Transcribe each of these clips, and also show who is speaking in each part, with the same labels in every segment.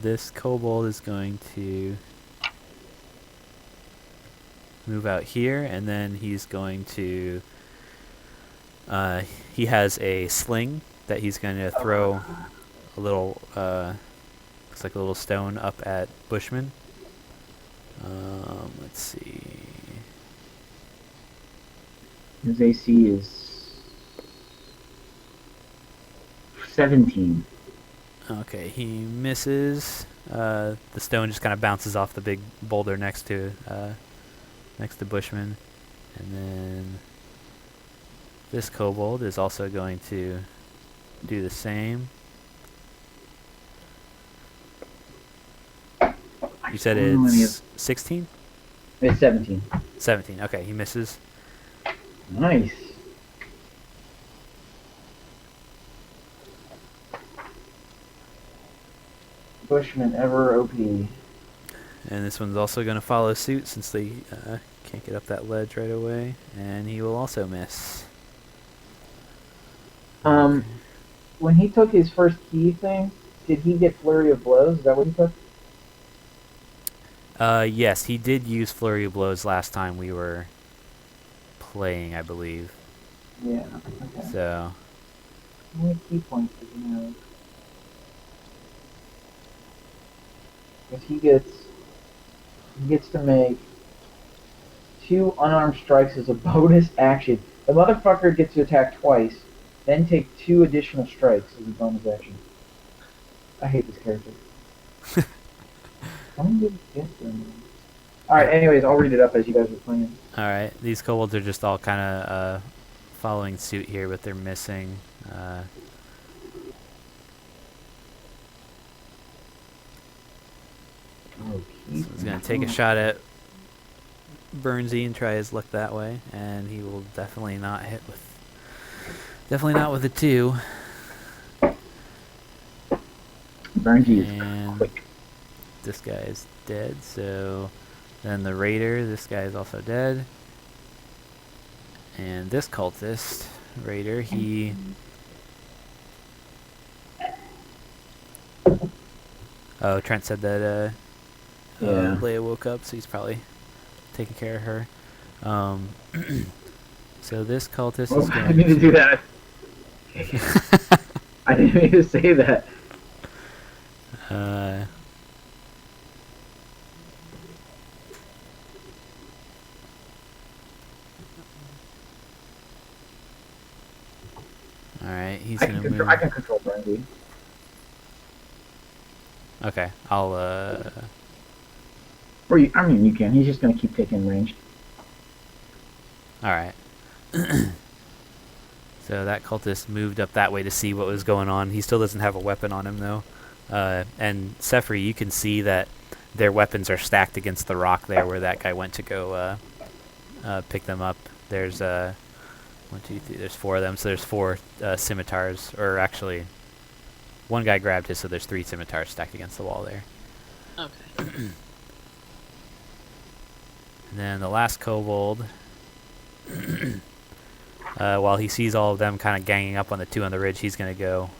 Speaker 1: This kobold is going to move out here, and then he's going to... he has a sling that he's going to throw a little... looks like a little stone up at Bushman. Let's see...
Speaker 2: His AC is 17.
Speaker 1: Okay, he misses. The stone just kind of bounces off the big boulder next to Bushman, and then this kobold is also going to do the same. You said it's 16?
Speaker 2: It's 17.
Speaker 1: 17. Okay, he misses.
Speaker 2: Nice. Bushman ever OP.
Speaker 1: And this one's also going to follow suit since they can't get up that ledge right away, and he will also miss.
Speaker 2: Okay. When he took his first key thing, did he get Flurry of Blows? Is that what he took?
Speaker 1: Yes, he did use Flurry of Blows last time we were playing, I believe.
Speaker 2: Yeah, okay.
Speaker 1: So...
Speaker 2: How many key points does he have? Because he gets to make 2 unarmed strikes as a bonus action. The motherfucker gets to attack twice, then take 2 additional strikes as a bonus action. I hate this character. Alright, anyways, I'll read it up as you guys are playing.
Speaker 1: Alright, these kobolds are just all kind of following suit here, but they're missing. So he's going to take a shot at Burnsy and try his luck that way, and he will definitely not hit with... Definitely not with a 2.
Speaker 2: Burnsy
Speaker 1: is
Speaker 2: quick.
Speaker 1: This guy is dead, so... Then the raider, this guy is also dead. And this cultist, raider, he... Oh, Trent said that Leia woke up, so he's probably taking care of her. So this cultist is going
Speaker 2: I didn't mean to do that. I didn't mean to say that.
Speaker 1: Alright, he's going to move...
Speaker 2: I can control Burnsy.
Speaker 1: Okay, I'll,
Speaker 2: Or you, I mean, you can. He's just going to keep taking range.
Speaker 1: Alright. So that cultist moved up that way to see what was going on. He still doesn't have a weapon on him, though. And Sefri, you can see that their weapons are stacked against the rock there where that guy went to go pick them up. There's 1, 2, 3, there's 4 of them, so there's 4 scimitars, or actually, one guy grabbed his, so there's 3 scimitars stacked against the wall there.
Speaker 3: Okay.
Speaker 1: And then the last kobold, while he sees all of them kind of ganging up on the 2 on the ridge, he's going to go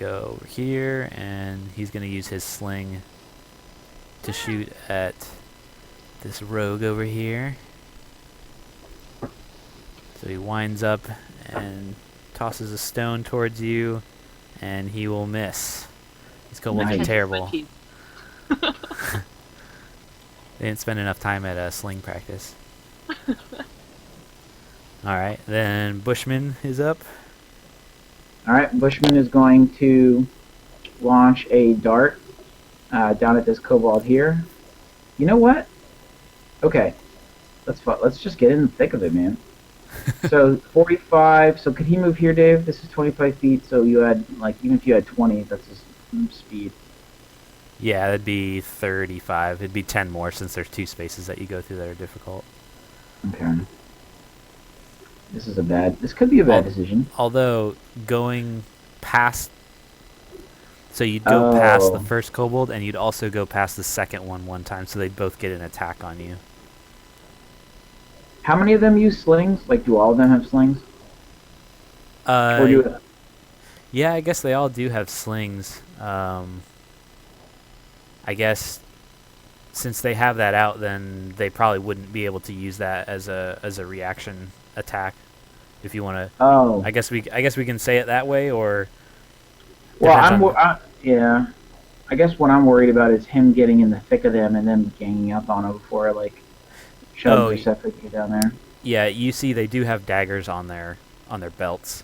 Speaker 1: over here, and he's going to use his sling to shoot at this rogue over here. So he winds up and tosses a stone towards you, and he will miss. These kobolds are terrible. They didn't spend enough time at sling practice. Alright, then Bushman is up.
Speaker 2: Alright, Bushman is going to launch a dart down at this kobold here. You know what? Okay, let's just get in the thick of it, man. So 45. So could he move here, Dave? This is 25 feet. So you had, like, even if you had 20, that's his speed.
Speaker 1: Yeah, that'd be 35. It'd be 10 more since there's 2 spaces that you go through that are difficult.
Speaker 2: Okay. This could be a bad decision.
Speaker 1: Although going past, so you'd go past the first kobold, and you'd also go past the second one time, so they'd both get an attack on you.
Speaker 2: How many of them use slings? Like, do all of them have slings?
Speaker 1: Yeah, I guess they all do have slings. I guess since they have that out, then they probably wouldn't be able to use that as a reaction attack. If you want to,
Speaker 2: Oh,
Speaker 1: I guess we can say it that way, or
Speaker 2: well,
Speaker 1: depends on.
Speaker 2: yeah. I guess what I'm worried about is him getting in the thick of them and then ganging up on them before like Chubbs
Speaker 1: Oh,
Speaker 2: or Seth could get down there.
Speaker 1: yeah. You see, they do have daggers on their belts,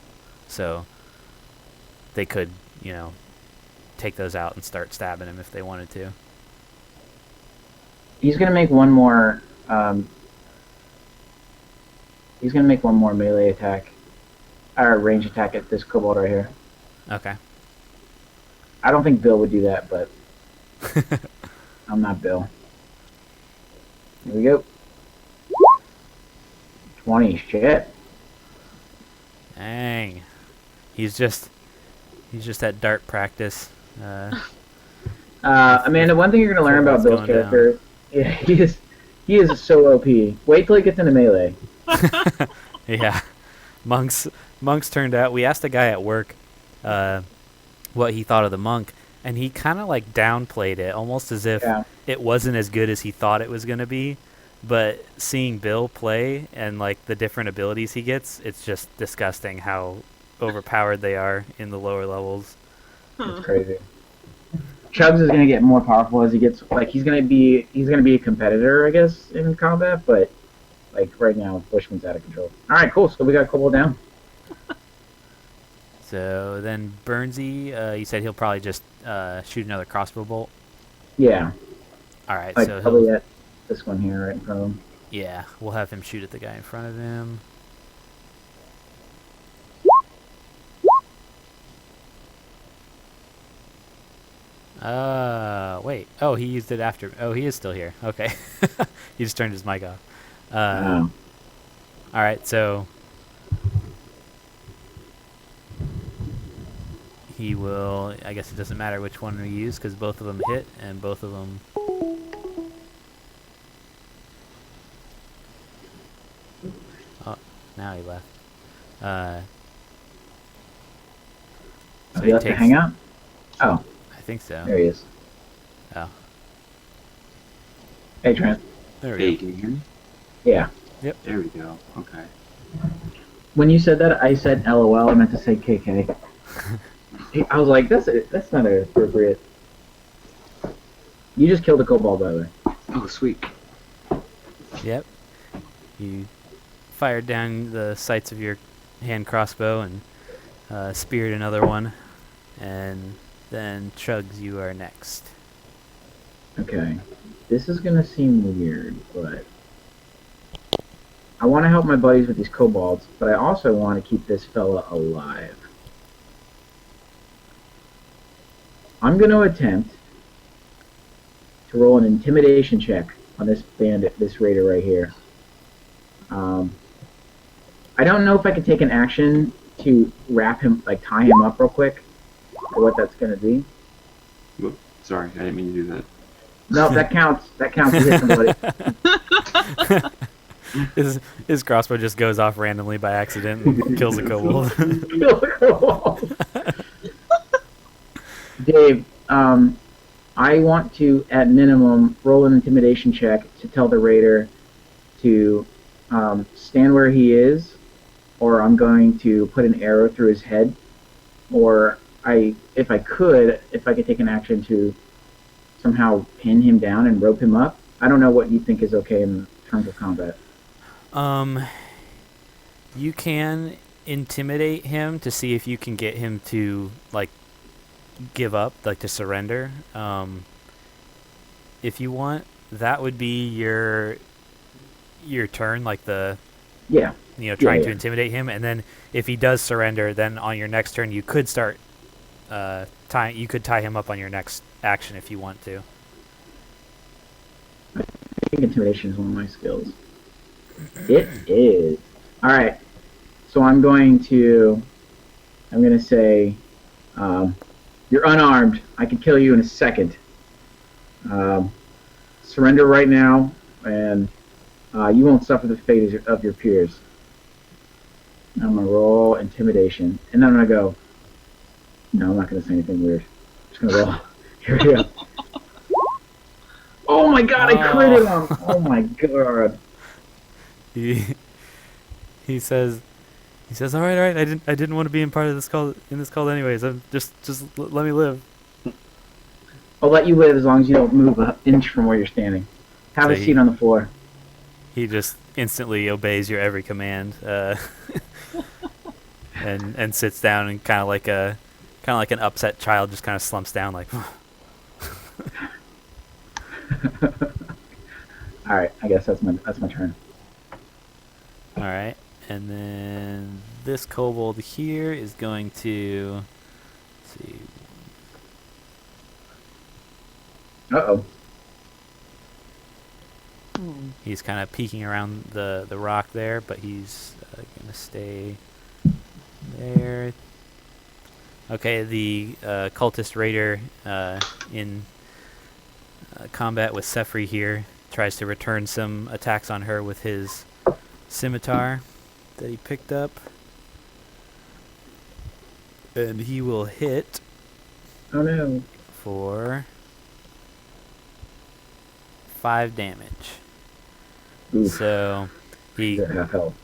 Speaker 1: so they could, you know, take those out and start stabbing him if they wanted to.
Speaker 2: He's gonna make one more. He's gonna make one more melee attack, or range attack at this kobold right here.
Speaker 1: Okay.
Speaker 2: I don't think Bill would do that, but I'm not Bill. Here we go. 20, shit.
Speaker 1: Dang. He's just at dart practice.
Speaker 2: Amanda, one thing you're gonna learn about
Speaker 1: Football's
Speaker 2: Bill's
Speaker 1: going
Speaker 2: character, yeah, he is so OP. Wait till he gets into melee.
Speaker 1: Yeah. Monks turned out. We asked a guy at work what he thought of the monk, and he kind of like downplayed it, almost as if
Speaker 2: Yeah.
Speaker 1: it wasn't as good as he thought it was going to be. But seeing Bill play and like the different abilities he gets, it's just disgusting how overpowered they are in the lower levels.
Speaker 2: It's crazy. Chubbs is gonna get more powerful as he gets like he's gonna be a competitor, I guess, in combat, but like right now Bushman's out of control. Alright, cool, so we got Kobold down.
Speaker 1: So then Burnsy, you said he'll probably just shoot another crossbow bolt.
Speaker 2: Yeah.
Speaker 1: All right,
Speaker 2: Like
Speaker 1: so
Speaker 2: probably
Speaker 1: he'll
Speaker 2: at this one here right in front of him.
Speaker 1: yeah, we'll have him shoot at the guy in front of him. Wait. Oh, he used it after. Oh, he is still here. Okay. He just turned his mic off.
Speaker 2: Oh.
Speaker 1: All right, so he will. I guess it doesn't matter which one we use because both of them hit and both of them. Oh, now he left.
Speaker 2: So he left to hang out? Oh,
Speaker 1: I think so.
Speaker 2: there he is.
Speaker 1: Oh,
Speaker 2: Hey Trent.
Speaker 1: there we
Speaker 3: Hey,
Speaker 1: go.
Speaker 3: can you hear me?
Speaker 2: Yeah.
Speaker 3: There we go. Okay.
Speaker 2: When you said that I said LOL, I meant to say KK. I was like, that's not appropriate. You just killed a kobold, by the way.
Speaker 3: Oh, sweet.
Speaker 1: Yep. You fired down the sights of your hand crossbow and speared another one. And then Chugs, you are next.
Speaker 2: Okay. This is gonna seem weird, but I want to help my buddies with these kobolds, but I also want to keep this fella alive. I'm going to attempt to roll an intimidation check on this bandit, this raider right here. I don't know if I could take an action to wrap him, like tie him up real quick, or what that's going to be.
Speaker 3: Whoop, sorry, I didn't mean to do that.
Speaker 2: No, that counts. That counts to hit somebody.
Speaker 1: His crossbow just goes off randomly by accident and kills a kobold.
Speaker 2: Dave, I want to, at minimum, roll an intimidation check to tell the raider to stand where he is, or I'm going to put an arrow through his head, or if I could take an action to somehow pin him down and rope him up. I don't know what you think is okay in terms of combat.
Speaker 1: You can intimidate him to see if you can get him to like give up, like to surrender. If you want, that would be your turn, like the
Speaker 2: Yeah.
Speaker 1: trying to
Speaker 2: yeah.
Speaker 1: intimidate him, and then if he does surrender, then on your next turn you could start you could tie him up on your next action if you want to.
Speaker 2: I think intimidation is one of my skills. It is. Alright. So I'm going to say, you're unarmed. I can kill you in a second. Surrender right now, and you won't suffer the fate of your peers. I'm going to roll intimidation. And then I'm going to go, No, I'm not gonna say anything weird. I'm just gonna roll. Here we go. Oh my god, I critted him! Oh my god.
Speaker 1: He he says all right. I didn't want to be in part of this call anyways. I'm just let me live.
Speaker 2: I'll let you live as long as you don't move an inch from where you're standing. Have
Speaker 1: So
Speaker 2: a seat on the floor.
Speaker 1: He just instantly obeys your every command, and sits down and kind of like an upset child, just kind of slumps down like.
Speaker 2: All right, I guess that's my turn.
Speaker 1: All right, and then this kobold here is going to, let's see.
Speaker 2: Uh-oh.
Speaker 1: He's kind of peeking around the rock there, but he's gonna stay there. Okay, the cultist raider in combat with Sefri here tries to return some attacks on her with his scimitar that he picked up, and he will hit
Speaker 2: Oh no.
Speaker 1: for 5 damage.
Speaker 2: Oof.
Speaker 1: So he
Speaker 2: You're at half health.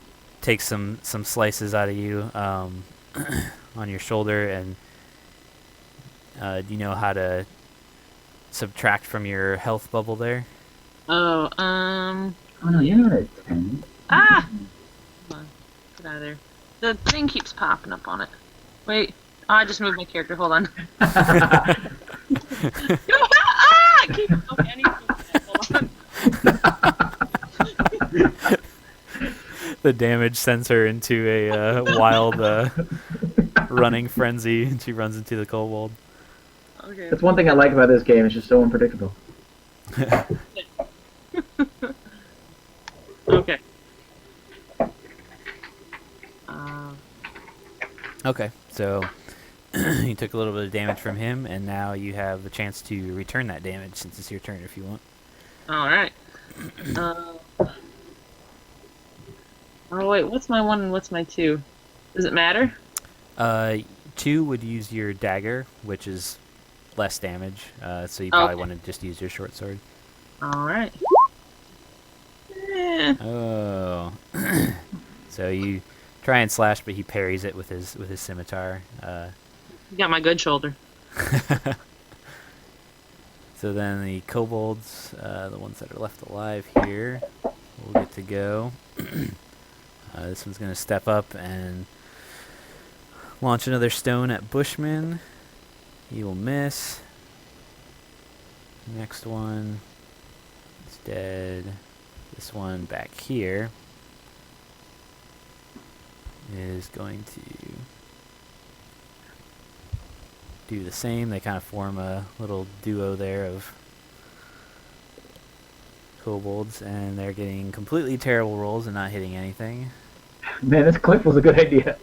Speaker 1: takes some slices out of you on your shoulder, and do you know how to subtract from your health bubble there?
Speaker 4: Oh,
Speaker 2: Oh no, you're not at 10.
Speaker 4: ah! Hold on. Get out of there. The thing keeps popping up on it. Wait. Oh, I just moved my character. Hold on. Ah! Okay, I need to move that. Hold on.
Speaker 1: The damage sends her into a wild running frenzy, and she runs into the kobold.
Speaker 4: Okay.
Speaker 2: That's one thing I like about this game. It's just so unpredictable.
Speaker 4: Okay.
Speaker 1: Okay, so you took a little bit of damage from him, and now you have the chance to return that damage since it's your turn if you want.
Speaker 4: Alright. Oh, wait. What's my 1 and what's my 2? Does it matter?
Speaker 1: 2 would use your dagger, which is less damage, so you probably want to just use your short sword.
Speaker 4: Alright.
Speaker 1: Oh. So you try and slash, but he parries it with his scimitar.
Speaker 4: You got my good shoulder.
Speaker 1: So then the kobolds, the ones that are left alive here, will get to go. This one's going to step up and launch another stone at Bushman. He will miss. Next one is dead. This one back here is going to do the same. They kind of form a little duo there of kobolds, and they're getting completely terrible rolls and not hitting anything.
Speaker 2: Man, this cliff was a good idea.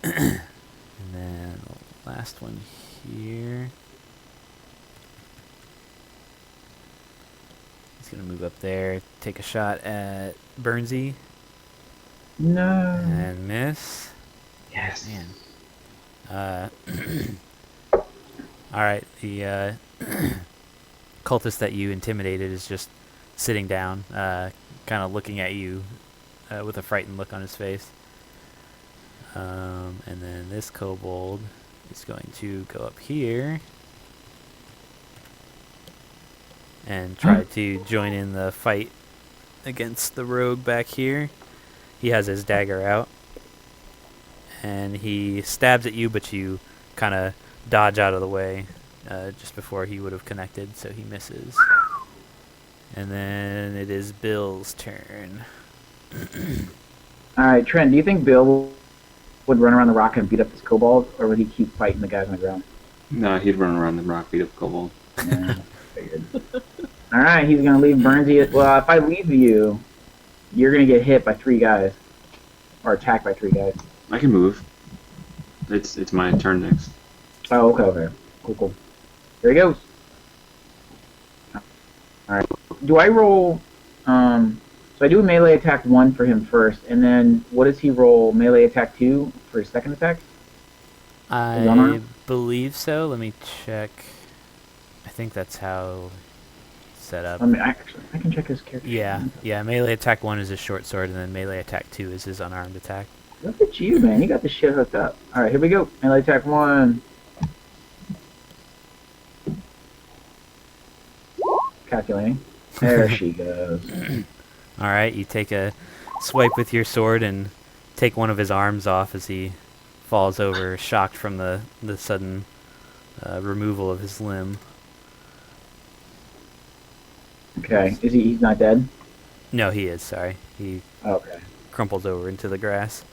Speaker 1: And then the last one here. He's going to move up there, take a shot at Burnsy,
Speaker 2: No.
Speaker 1: and miss.
Speaker 2: Yes.
Speaker 1: Man. Alright, the cultist that you intimidated is just sitting down, kind of looking at you with a frightened look on his face. And then this kobold is going to go up here and try to join in the fight against the rogue back here. He has his dagger out, and he stabs at you, but you kind of dodge out of the way just before he would have connected, so he misses. And then it is Bill's turn.
Speaker 2: Alright, Trent, do you think Bill would run around the rock and beat up this kobold, or would he keep fighting the guys on the ground?
Speaker 3: No, he'd run around the rock, beat up kobold.
Speaker 2: Yeah, figured. Alright, he's gonna leave Burnsy. Well, if I leave you, you're gonna get hit by 3 guys. Or attacked by 3 guys.
Speaker 3: I can move. It's my turn next.
Speaker 2: Oh, okay. Cool. There he goes. Alright. Do I roll, so I do a melee attack 1 for him first, and then what does he roll? Melee attack 2 for his second attack?
Speaker 1: I
Speaker 2: unarmed?
Speaker 1: believe so. Let me check. I think that's how it's set up.
Speaker 2: I mean, I can check his character.
Speaker 1: Yeah,
Speaker 2: sheet.
Speaker 1: yeah. Melee attack 1 is his short sword, and then melee attack 2 is his unarmed attack.
Speaker 2: Look at you, man. You got this shit hooked up. All right, here we go. Melee attack 1. Calculating. There she goes.
Speaker 1: All right, you take a swipe with your sword and take one of his arms off as he falls over, shocked from the sudden removal of his limb.
Speaker 2: Okay, he's not dead?
Speaker 1: No, he is. Sorry, he
Speaker 2: Okay.
Speaker 1: crumples over into the grass.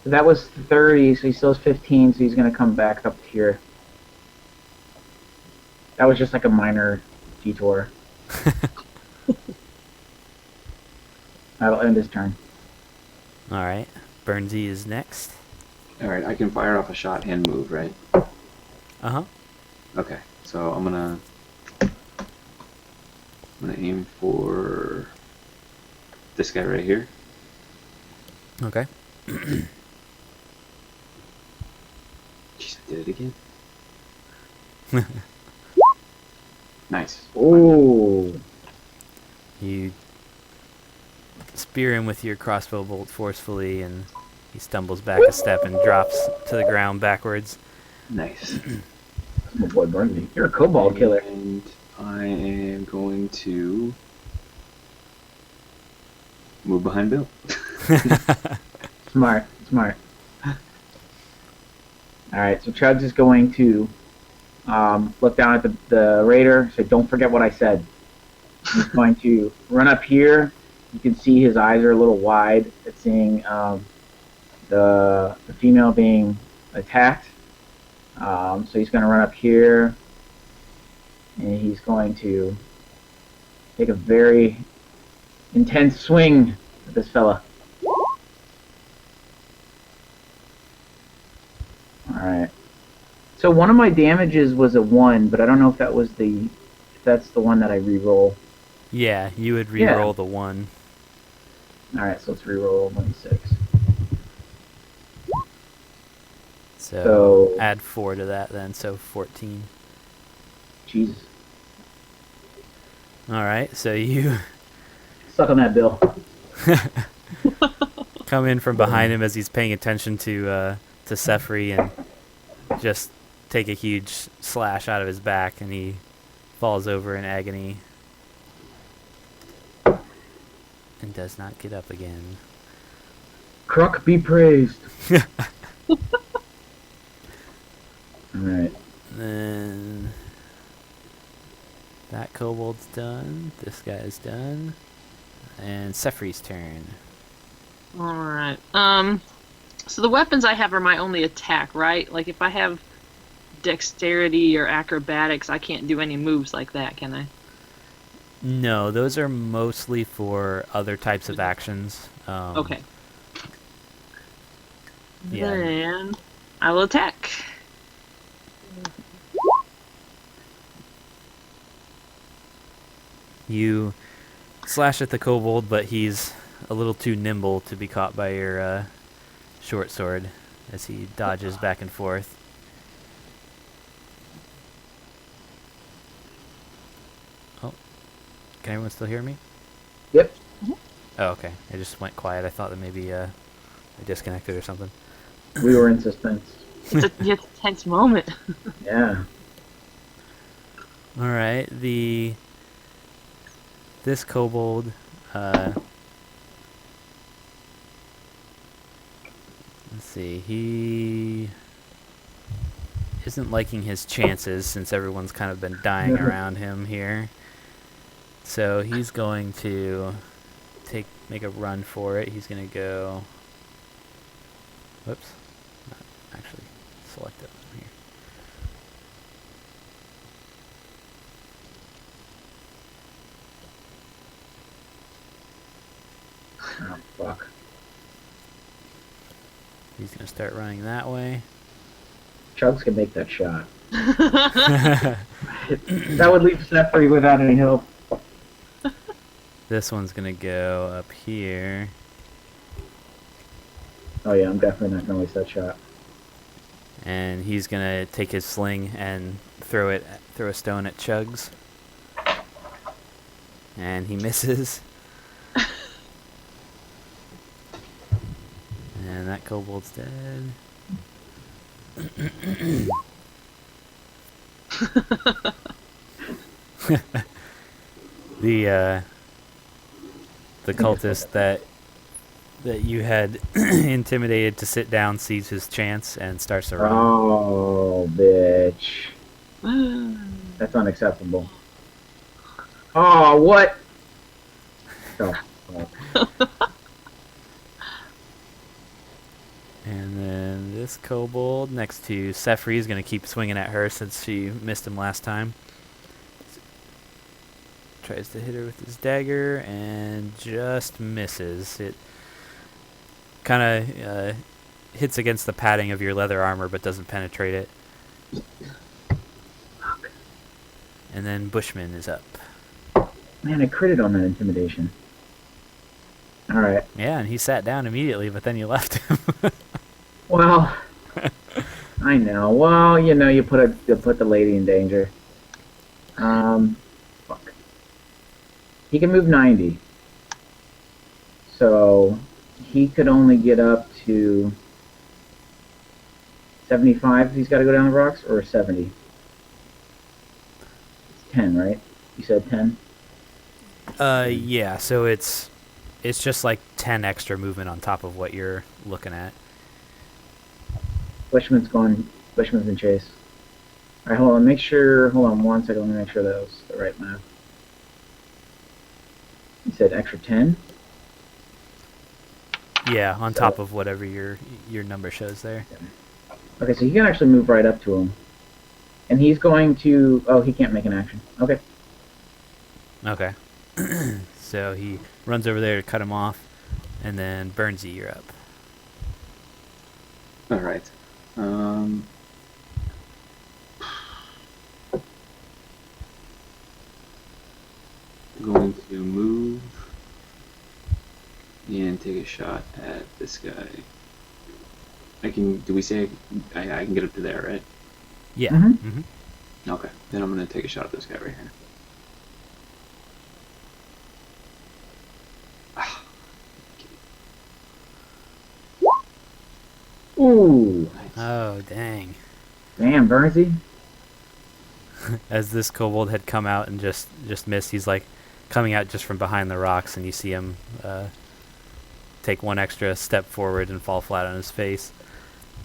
Speaker 2: So that was 30, so he still has 15, so he's going to come back up here. That was just like a minor detour. That'll end his turn.
Speaker 1: All right, Burnsy is next.
Speaker 3: Alright, I can fire off a shot and move, right?
Speaker 1: Uh-huh.
Speaker 3: Okay, so I'm gonna aim for this guy right here.
Speaker 1: Okay.
Speaker 3: Jeez, I did it again. Nice.
Speaker 2: Ooh.
Speaker 1: You spear him with your crossbow bolt forcefully, and he stumbles back a step and drops to the ground backwards.
Speaker 3: Nice.
Speaker 2: That's my boy Burnsy. You're a kobold killer.
Speaker 3: And I am going to move behind Bill.
Speaker 2: Smart. Alright, so Chuds is going to look down at the raider, say, don't forget what I said. He's going to run up here. You can see his eyes are a little wide at seeing the female being attacked. So he's going to run up here, and he's going to take a very intense swing at this fella. Alright. So one of my damages was a 1, but I don't know if that's the one that I re-roll.
Speaker 1: Yeah, you would
Speaker 2: Yeah.
Speaker 1: re-roll the 1.
Speaker 2: Alright, so let's re-roll 1d6.
Speaker 1: So
Speaker 2: So-
Speaker 1: add 4 to that then, so 14.
Speaker 2: Jesus.
Speaker 1: All right, so you
Speaker 2: Suck on that, Bill.
Speaker 1: come in from behind him as he's paying attention to Sefri and just take a huge slash out of his back, and he falls over in agony and does not get up again.
Speaker 2: Croc be praised. Alright.
Speaker 1: Then that kobold's done. This guy's done. And Sefri's turn.
Speaker 4: Alright. So the weapons I have are my only attack, right? Like if I have dexterity or acrobatics, I can't do any moves like that, can I?
Speaker 1: No, those are mostly for other types of actions.
Speaker 4: Okay.
Speaker 1: Yeah.
Speaker 4: Then I will attack.
Speaker 1: You slash at the kobold, but he's a little too nimble to be caught by your short sword as he dodges back and forth. Oh, can everyone still hear me?
Speaker 2: Yep.
Speaker 1: Oh, okay. I just went quiet. I thought that maybe I disconnected or something.
Speaker 2: We were in suspense.
Speaker 4: It's a tense moment.
Speaker 2: Yeah.
Speaker 1: All right, this kobold, let's see, he isn't liking his chances since everyone's kind of been dying around him here. So he's going to make a run for it. He's going to go, whoops, not actually select it here.
Speaker 2: Oh, fuck.
Speaker 1: He's going to start running that way.
Speaker 2: Chugs can make that shot. That would leave Sefri without any help.
Speaker 1: This one's going to go up here.
Speaker 2: Oh yeah, I'm definitely not gonna waste that shot.
Speaker 1: and he's gonna take his sling and throw a stone at Chugs, and he misses. And that kobold's dead. The cultist that you had intimidated to sit down sees his chance and starts to run.
Speaker 2: Oh, bitch. That's unacceptable. Oh, what? Oh, fuck.
Speaker 1: And then this kobold next to Sefri is going to keep swinging at her since she missed him last time. Tries to hit her with his dagger and just misses. It kind of hits against the padding of your leather armor but doesn't penetrate it. And then Bushman is up.
Speaker 2: Man, I critted on that intimidation. Alright.
Speaker 1: Yeah, and he sat down immediately, but then you left him.
Speaker 2: Well, I know. Well, you know, you put the lady in danger. Fuck. He can move 90. So, he could only get up to 75 if he's got to go down the rocks, or 70. It's 10, right? You said 10?
Speaker 1: Yeah, so it's just like 10 extra movement on top of what you're looking at.
Speaker 2: Bushman's gone. Bushman's in chase. Alright, hold on. Hold on 1 second. Let me make sure that was the right math. You said extra 10?
Speaker 1: Yeah, on top of whatever your number shows there.
Speaker 2: Okay, so he can actually move right up to him. And he's going to... Oh, he can't make an action. Okay.
Speaker 1: Okay. So he runs over there to cut him off, and then Burnsy, you're up.
Speaker 3: All right. Going to move and take a shot at this guy. I can. Do we say I can get up to there, right?
Speaker 1: Yeah.
Speaker 2: Mhm.
Speaker 1: Mm-hmm.
Speaker 3: Okay. Then I'm gonna take a shot at this guy right here.
Speaker 2: Ooh.
Speaker 1: Oh, dang.
Speaker 2: Damn, Burnsy.
Speaker 1: As this kobold had come out and just missed, he's like coming out just from behind the rocks, and you see him take one extra step forward and fall flat on his face.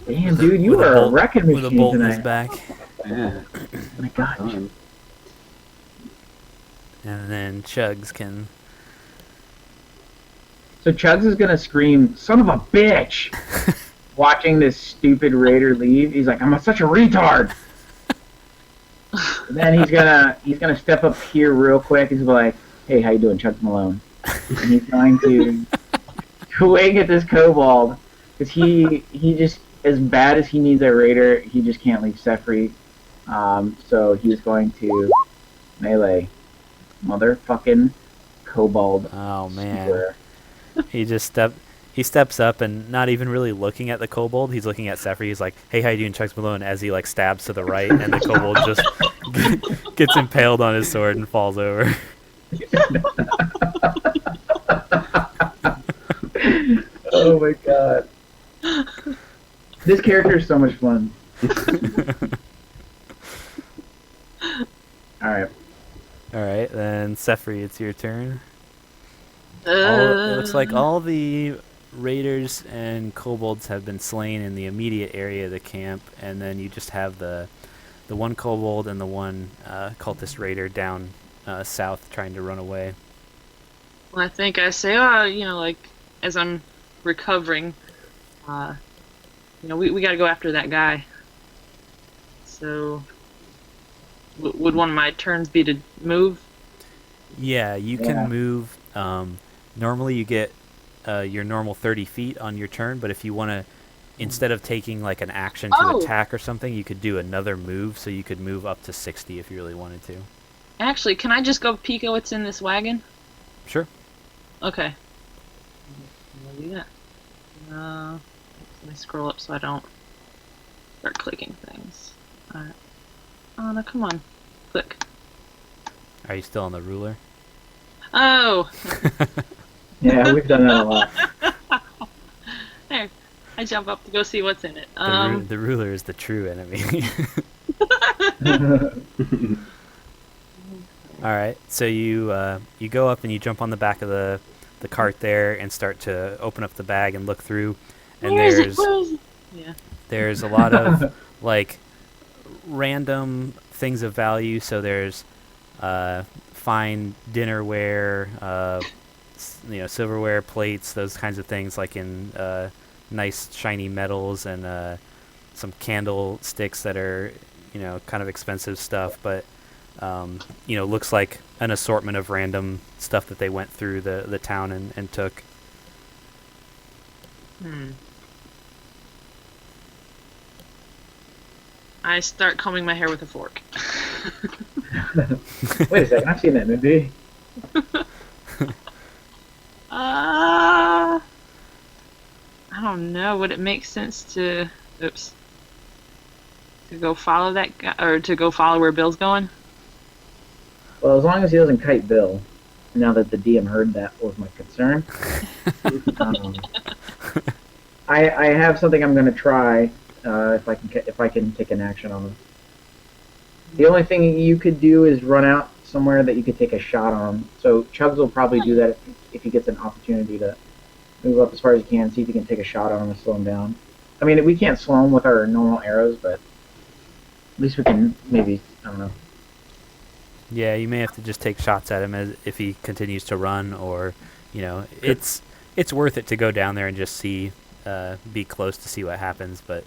Speaker 2: Damn, dude, you
Speaker 1: With
Speaker 2: are
Speaker 1: a
Speaker 2: a
Speaker 1: bolt-
Speaker 2: wrecking
Speaker 1: with a
Speaker 2: machine
Speaker 1: bolt in his
Speaker 2: tonight.
Speaker 1: back.
Speaker 3: Yeah.
Speaker 2: Oh my god.
Speaker 3: Done.
Speaker 1: And then Chugs can...
Speaker 2: So Chugs is gonna scream, "Son of a bitch!" watching this stupid raider leave. He's like, "I'm such a retard." And then he's gonna step up here real quick. He's gonna be like, "Hey, how you doing, Chugs Malone?" And he's going to wing at this kobold because he just, as bad as he needs a raider, he just can't leave Sefri. So he's going to melee motherfucking kobold.
Speaker 1: Oh, man.
Speaker 2: square.
Speaker 1: He steps up and not even really looking at the kobold. He's looking at Sefri. He's like, "Hey, how you doing, Chugs Malone?" As he like stabs to the right, and the kobold just gets impaled on his sword and falls over.
Speaker 2: Oh my god. This character is so much fun. Alright.
Speaker 1: All right, then Sefri, it's your turn. It looks like all the raiders and kobolds have been slain in the immediate area of the camp, and then you just have the one kobold and the one cultist raider down south trying to run away.
Speaker 4: Well, I think I say, like, as I'm recovering, we got to go after that guy. So, would one of my turns be to move?
Speaker 1: Yeah, you
Speaker 2: Yeah.
Speaker 1: can move. Normally you get your normal 30 feet on your turn, but if you want to, instead of taking like an action to
Speaker 4: Oh.
Speaker 1: attack or something, you could do another move, so you could move up to 60 if you really wanted to.
Speaker 4: Actually, can I just go peek at what's in this wagon?
Speaker 1: Sure.
Speaker 4: Okay. I'll do that. Let me scroll up so I don't start clicking things. Alright. Oh no, come on. Click.
Speaker 1: Are you still on the ruler?
Speaker 4: Oh!
Speaker 2: Yeah, we've done that a lot.
Speaker 4: There. I jump up to go see what's in it.
Speaker 1: The ruler is the true enemy. All right, so you go up and you jump on the back of the cart there and start to open up the bag and look through, and
Speaker 4: Where is it? Where is it? Yeah.
Speaker 1: there's a lot of like random things of value. So there's fine dinnerware, silverware, plates, those kinds of things, like in nice shiny metals, and some candlesticks that are kind of expensive stuff, but looks like an assortment of random stuff that they went through the town and took.
Speaker 4: I start combing my hair with a fork.
Speaker 2: Wait a second, I've seen that movie.
Speaker 4: I don't know. Would it make sense to go follow that guy, or to go follow where Bill's going?
Speaker 2: Well, as long as he doesn't kite Bill. Now that the DM heard that was my concern. I have something I'm going to try if I can take an action on him. The only thing you could do is run out somewhere that you could take a shot on him. So Chugs will probably do that if he gets an opportunity to move up as far as he can, see if he can take a shot on him and slow him down. I mean, we can't slow him with our normal arrows, but at least we can maybe, I don't know.
Speaker 1: Yeah, you may have to just take shots at him if he continues to run, or it's worth it to go down there and just be close to see what happens. But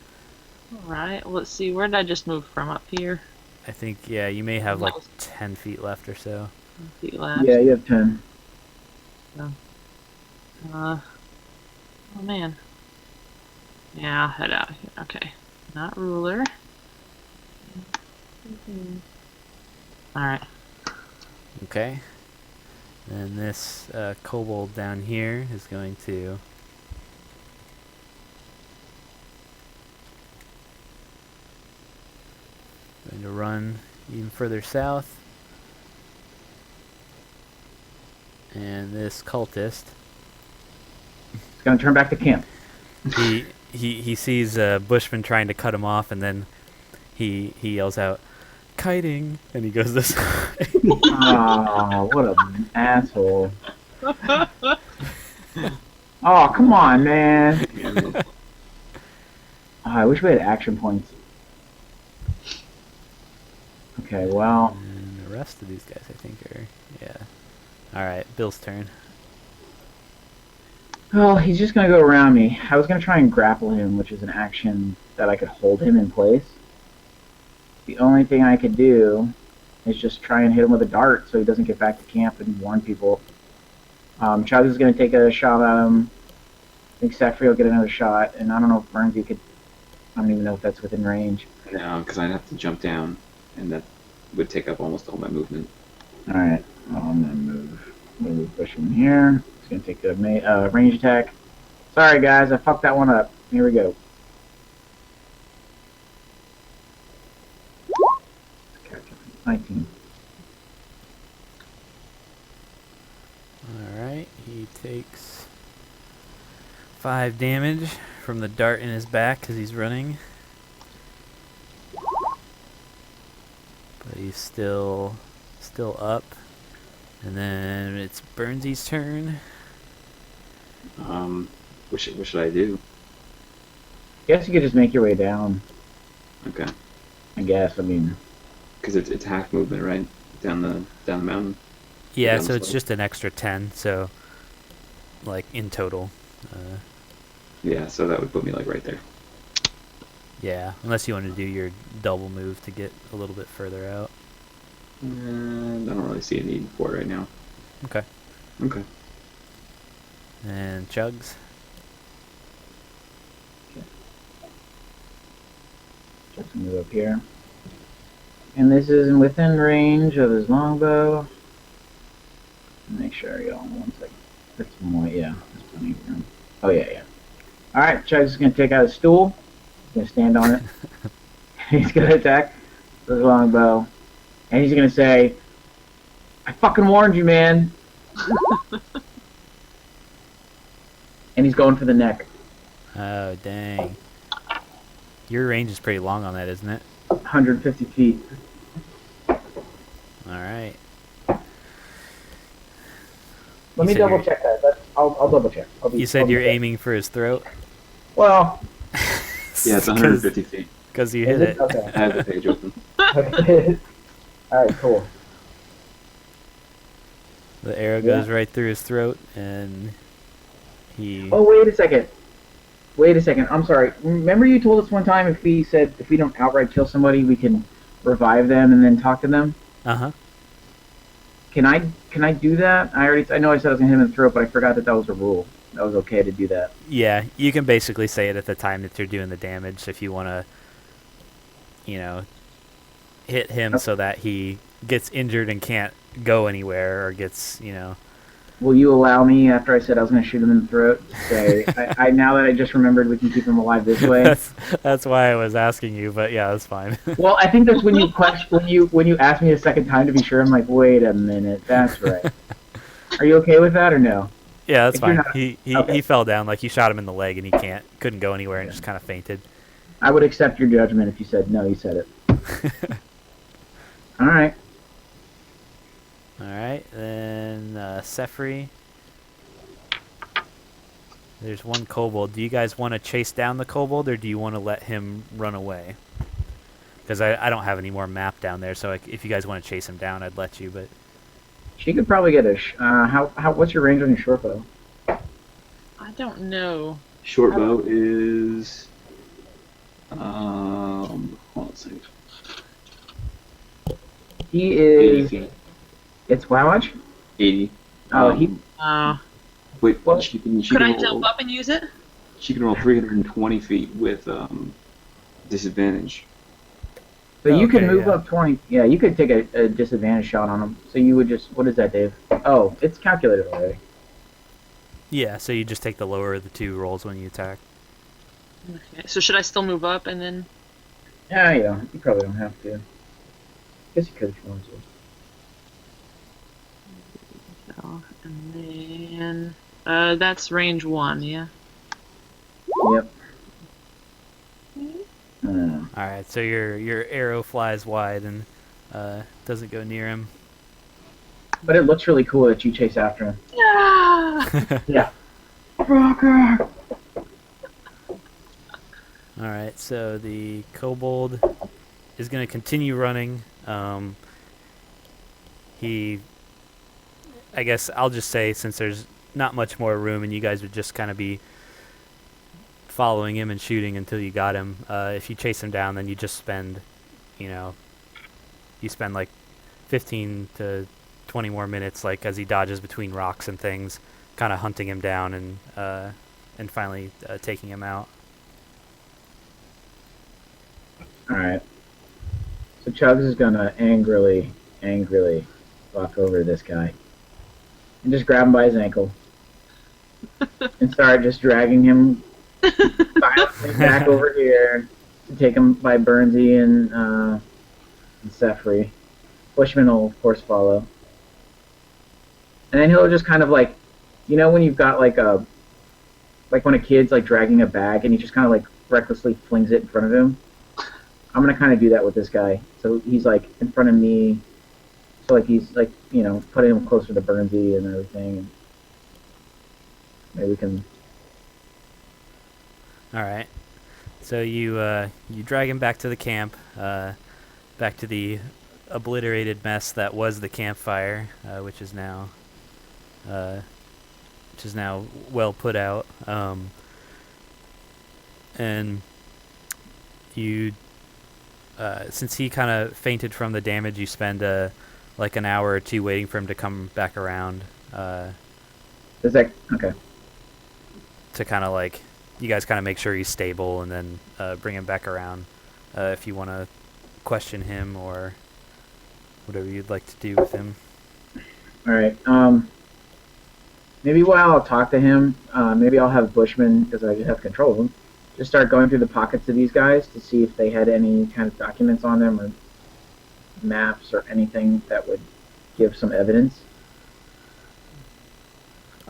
Speaker 4: all right, let's see. Where did I just move from? Up here?
Speaker 1: I think you may have like 10 feet left or so.
Speaker 4: 10 feet left.
Speaker 2: Yeah, you have 10.
Speaker 4: So, oh man. Yeah, I'll head out here. Okay, not ruler. Alright.
Speaker 1: Okay. And this kobold down here is going to run even further south. And this cultist,
Speaker 2: It's going to turn back to camp.
Speaker 1: he sees Bushman trying to cut him off, and then he yells out, "Kiting!" and he goes this way.
Speaker 2: Oh, what an asshole. Oh, come on, man. Oh, I wish we had action points. Okay, well.
Speaker 1: And the rest of these guys, I think, are... Yeah. Alright, Bill's turn.
Speaker 2: Well, he's just going to go around me. I was going to try and grapple him, which is an action that I could hold him in place. The only thing I could do is just try and hit him with a dart so he doesn't get back to camp and warn people. Chugs is going to take a shot at him. I think Sefri will get another shot, and I don't know if Burnsy could... I don't even know if that's within range.
Speaker 3: No, because I'd have to jump down, and that would take up almost all my movement.
Speaker 2: Alright, well, I'm going to move Bushman here. He's going to take a range attack. Sorry, guys, I fucked that one up. Here we go. 19.
Speaker 1: Alright, he takes 5 damage from the dart in his back because he's running. But he's still up. And then it's Burnsy's turn.
Speaker 3: What should I do?
Speaker 2: Guess you could just make your way down.
Speaker 3: Okay.
Speaker 2: I guess, I mean...
Speaker 3: Because it's half movement, right? Down the mountain?
Speaker 1: Yeah,
Speaker 3: Down
Speaker 1: so
Speaker 3: the
Speaker 1: it's
Speaker 3: slope?
Speaker 1: just an extra 10, so like in total.
Speaker 3: Yeah, so that would put me like right there.
Speaker 1: Yeah, unless you want to do your double move to get a little bit further out.
Speaker 3: And I don't really see a need for it right now.
Speaker 1: Okay.
Speaker 3: Okay.
Speaker 1: And Chugs.
Speaker 2: Just move up here. And this is within range of his longbow. Make sure I get on 1 second. That's more, yeah. There's plenty of room. Oh, yeah, yeah. Alright, Chugs is going to take out his stool. gonna stand on it. He's gonna attack with his longbow, and he's gonna say, "I fucking warned you, man." And he's going for the neck.
Speaker 1: Oh, dang. Your range is pretty long on that, isn't it?
Speaker 2: 150 feet.
Speaker 1: Alright.
Speaker 2: Let me
Speaker 1: said
Speaker 2: double
Speaker 1: you're-
Speaker 2: check that. I'll double check.
Speaker 1: You said you're aiming for his throat?
Speaker 2: Well,
Speaker 3: Yeah, it's 150 feet.
Speaker 1: Because you
Speaker 2: is
Speaker 1: hit
Speaker 2: it?
Speaker 1: it.
Speaker 2: Okay.
Speaker 3: I have the page open.
Speaker 2: Okay. Alright, cool.
Speaker 1: The arrow goes right through his throat, and he...
Speaker 2: Oh, wait a second. Wait a second. I'm sorry. Remember you told us one time if we don't outright kill somebody, we can revive them and then talk to them?
Speaker 1: Uh-huh.
Speaker 2: Can I do that? I know I said I was gonna hit him in the throat, but I forgot that was a rule. That was okay to do that.
Speaker 1: Yeah, you can basically say it at the time that you're doing the damage if you want to, you know, hit him so that he gets injured and can't go anywhere or gets, you know...
Speaker 2: Will you allow me, after I said I was gonna shoot him in the throat, to say, I now that I just remembered we can keep him alive this way?
Speaker 1: That's why I was asking you, but yeah, that's fine.
Speaker 2: Well, I think that's when you when you asked me a second time to be sure. I'm like, wait a minute, that's right. Are you okay with that or no?
Speaker 1: Yeah, that's
Speaker 2: If you're
Speaker 1: fine.
Speaker 2: not-
Speaker 1: He
Speaker 2: okay.
Speaker 1: fell down, like you shot him in the leg and he couldn't go anywhere and just kind of fainted.
Speaker 2: I would accept your judgment if you said no. You said it. All right.
Speaker 1: Alright, then Sefri. There's one kobold. Do you guys want to chase down the kobold or do you want to let him run away? Because I don't have any more map down there, so if you guys want to chase him down, I'd let you, but...
Speaker 2: She could probably get a. What's your range on your short bow?
Speaker 4: I don't know.
Speaker 3: Short bow is. Hold on a second.
Speaker 2: He
Speaker 3: 80
Speaker 2: is.
Speaker 3: feet.
Speaker 2: It's how much?
Speaker 3: 80.
Speaker 2: Oh, he.
Speaker 3: Wait,
Speaker 2: What?
Speaker 3: she
Speaker 4: Could I
Speaker 3: can
Speaker 4: jump
Speaker 3: roll,
Speaker 4: up and use it?
Speaker 3: She can roll 320 feet with disadvantage.
Speaker 2: So you could
Speaker 1: Okay,
Speaker 2: move
Speaker 1: yeah.
Speaker 2: up 20. Yeah, you could take a disadvantage shot on him. So you would just. What is that, Dave? Oh, it's calculated already.
Speaker 1: Yeah, so you just take the lower of the two rolls when you attack.
Speaker 4: Okay. So should I still move up and then?
Speaker 2: Yeah, you probably don't have to. Guess you could if you wanted to.
Speaker 4: Oh, and then that's range 1, yeah.
Speaker 2: Yep.
Speaker 1: Alright, so your arrow flies wide and doesn't go near him.
Speaker 2: But it looks really cool that you chase after him.
Speaker 4: Yeah.
Speaker 2: Yeah. Rocker!
Speaker 1: Alright, so the kobold is going to continue running. I guess I'll just say, since there's not much more room and you guys would just kind of be following him and shooting until you got him, if you chase him down, then you just spend, you spend like 15 to 20 more minutes, like as he dodges between rocks and things, kind of hunting him down and finally taking him out.
Speaker 2: Alright. So Chugs is gonna angrily walk over to this guy. And just grab him by his ankle. And start just dragging him violently back over here to take him by Burnsy and Sefri. Bushman will, of course, follow. And then he'll just kind of like, when you've got like when a kid's like dragging a bag and he just kind of like recklessly flings it in front of him. I'm gonna kind of do that with this guy. So he's like in front of me. So like he's like, putting him closer to Burnsy and everything. And maybe we can.
Speaker 1: All right. So you drag him back to the camp, back to the obliterated mess that was the campfire, which is now well put out. And you, since he kind of fainted from the damage, you spend like an hour or two waiting for him to come back around.
Speaker 2: Is that okay?
Speaker 1: To kind of like, you guys kind of make sure he's stable and then bring him back around if you want to question him or whatever you'd like to do with him.
Speaker 2: All right. Maybe while I'll talk to him, maybe I'll have Bushman, because I just have control of him, just start going through the pockets of these guys to see if they had any kind of documents on them or maps or anything that would give some evidence.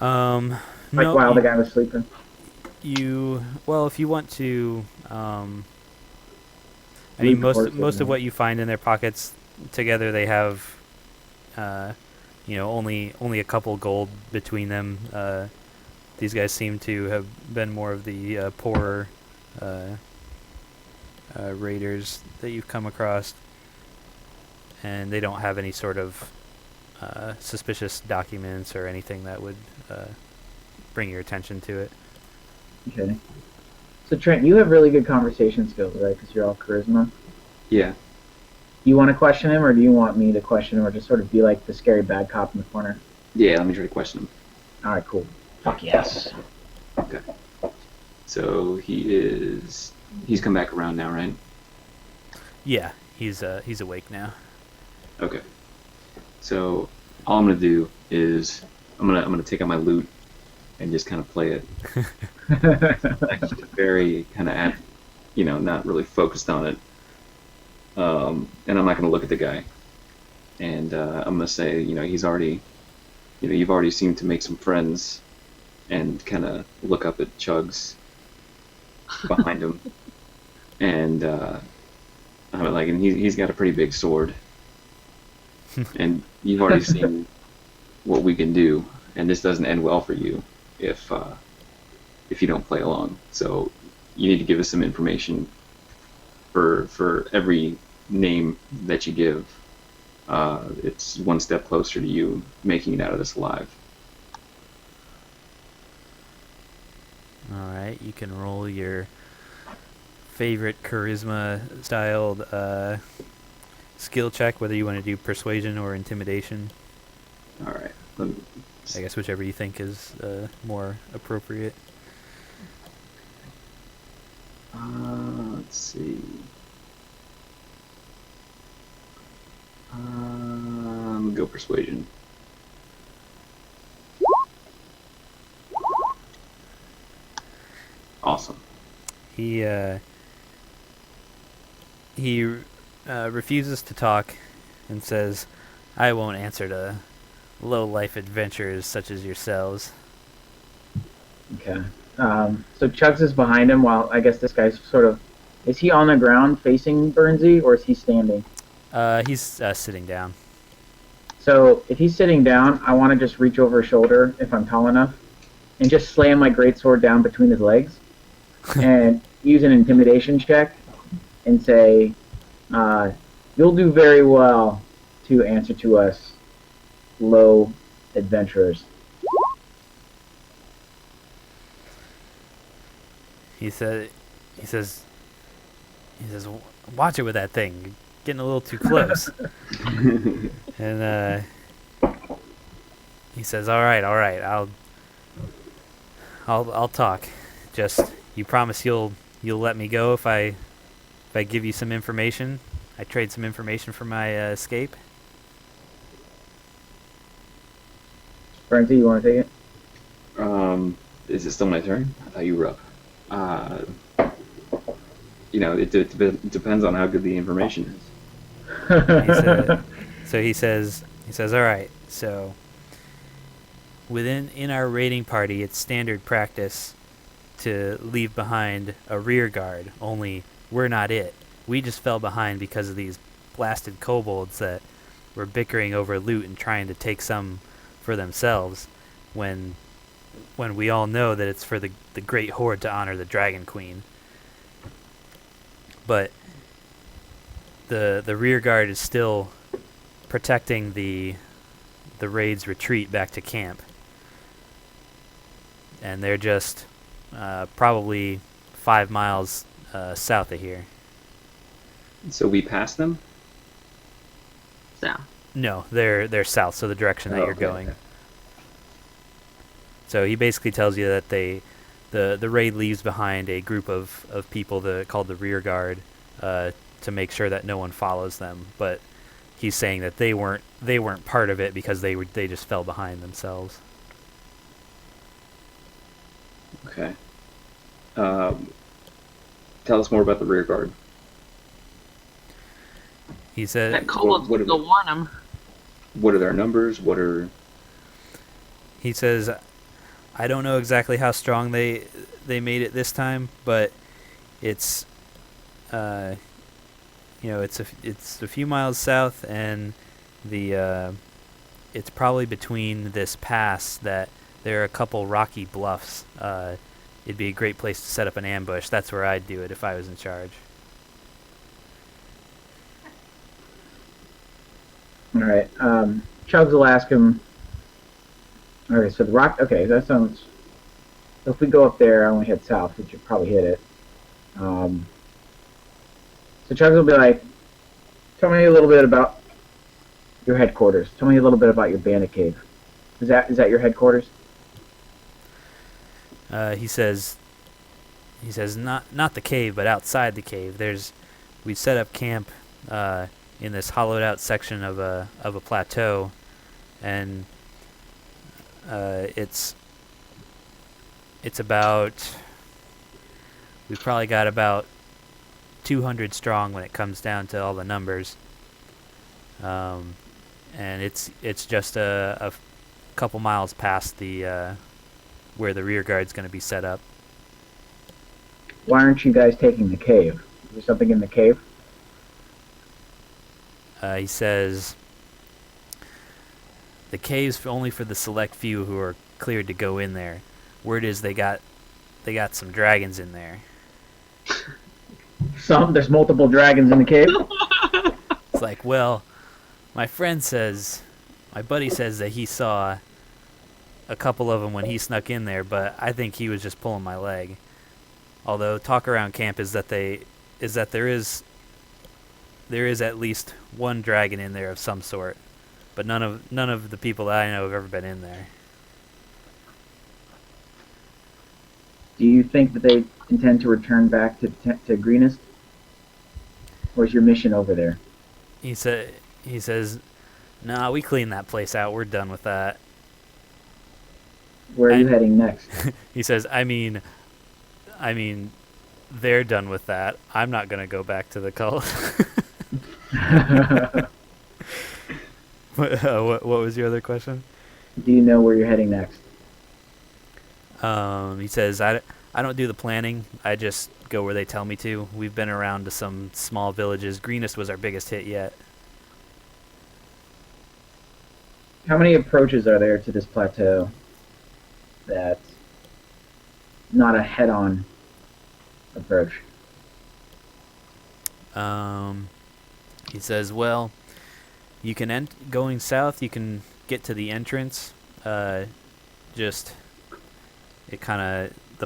Speaker 2: Like
Speaker 1: No,
Speaker 2: while the guy was sleeping.
Speaker 1: well, if you want to, I
Speaker 2: Loot
Speaker 1: mean,
Speaker 2: the
Speaker 1: most
Speaker 2: horses,
Speaker 1: most of
Speaker 2: man.
Speaker 1: what you find in their pockets together, they have, only a couple gold between them. These guys seem to have been more of the poorer raiders that you've come across, and they don't have any sort of suspicious documents or anything that would bring your attention to it.
Speaker 2: Okay. So Trent, you have really good conversation skills, right? Because you're all charisma.
Speaker 3: Yeah.
Speaker 2: You want to question him, or do you want me to question him, or just sort of be like the scary bad cop in the corner?
Speaker 3: Yeah, let me try to question him.
Speaker 2: All right, cool. Fuck yes.
Speaker 3: Okay. So he's come back around now, right?
Speaker 1: Yeah, he's awake now.
Speaker 3: Okay. So all I'm gonna do is I'm gonna take out my loot and just kind of play it. Like, very kind of not really focused on it. And I'm not gonna look at the guy. And I'm gonna say, he's already, you've already seemed to make some friends, and kind of look up at Chugs behind him, and I'm like, and he's got a pretty big sword, and you've already seen what we can do, and this doesn't end well for you if you don't play along. So you need to give us some information for every name that you give. It's one step closer to you making it out of this alive.
Speaker 1: All right, you can roll your favorite charisma styled skill check, whether you want to do persuasion or intimidation.
Speaker 3: All right. Let me,
Speaker 1: I guess whichever you think is more appropriate.
Speaker 3: let's see. Go persuasion. Awesome.
Speaker 1: He refuses to talk and says, "I won't answer to low-life adventurers such as yourselves."
Speaker 2: Okay. So Chugs is behind him while I guess this guy's sort of... Is he on the ground facing Burnsy, or is he standing?
Speaker 1: He's sitting down.
Speaker 2: So if he's sitting down, I want to just reach over his shoulder, if I'm tall enough, and just slam my greatsword down between his legs, and use an intimidation check, and say, "You'll do very well to answer to us, low adventurers."
Speaker 1: He says, "Watch it with that thing. You're getting a little too close." And he says, "All right, I'll talk. Just you promise you'll let me go if I give you some information. I trade some information for my escape."
Speaker 2: Burnsy, you want to take it?
Speaker 3: Is it still my turn? I thought you were up. It depends on how good the information is.
Speaker 1: He says, "All right. So in our raiding party, it's standard practice to leave behind a rear guard. Only we're not it. We just fell behind because of these blasted kobolds that were bickering over loot and trying to take some for themselves, when we all know that it's for the great Hoard to honor the Dragon Queen. But the rear guard is still protecting the raid's retreat back to camp, and they're just probably 5 miles south of here."
Speaker 3: So we passed them?
Speaker 4: So,
Speaker 1: No, they're south, so the direction that
Speaker 3: Oh,
Speaker 1: you're
Speaker 3: okay,
Speaker 1: going.
Speaker 3: okay.
Speaker 1: So he basically tells you that the raid leaves behind a group of people called the rear guard to make sure that no one follows them. But he's saying that they weren't part of it because they just fell behind themselves.
Speaker 3: Okay. tell us more about the rear guard.
Speaker 1: He said
Speaker 4: That kobold's
Speaker 3: what are
Speaker 4: gonna
Speaker 3: the-
Speaker 4: warn him.
Speaker 3: What are their numbers? What are
Speaker 1: he says I don't know exactly how strong they made it this time, but it's it's a few miles south, and the it's probably between this pass that there are a couple rocky bluffs. It'd be a great place to set up an ambush. That's where I'd do it if I was in charge.
Speaker 2: All right. Chugs will ask him. Okay, so the rock. Okay, that sounds. So if we go up there, I only head south, which would probably hit it. So Chugs will be like, "Tell me a little bit about your headquarters. Tell me a little bit about your bandit cave. Is that your headquarters?"
Speaker 1: He says not the cave, but outside the cave. We set up camp in this hollowed out section of a plateau, and it's about, we've probably got about 200 strong when it comes down to all the numbers, and it's just a couple miles past the where the rear guard's going to be set up.
Speaker 2: Why aren't you guys taking the cave? Is there something in the cave?
Speaker 1: He says the cave's only for the select few who are cleared to go in there. Word is they got some dragons in there.
Speaker 2: There's multiple dragons in the cave.
Speaker 1: It's like, well, my buddy says that he saw a couple of them when he snuck in there, but I think he was just pulling my leg. Although talk around camp is that there is at least one dragon in there of some sort, but none of the people that I know have ever been in there.
Speaker 2: Do you think that they intend to return back to Greenest? Or is your mission over there?
Speaker 1: He says, nah, we cleaned that place out. We're done with that.
Speaker 2: Where are you heading next?
Speaker 1: He says, I mean, they're done with that. I'm not gonna go back to the cult. What was your other question?
Speaker 2: Do you know where you're heading next?
Speaker 1: He says, I don't do the planning. I just go where they tell me to. We've been around to some small villages. Greenest was our biggest hit yet.
Speaker 2: How many approaches are there to this plateau that's not a head-on approach?
Speaker 1: He says, well, you can going south, you can get to the entrance. The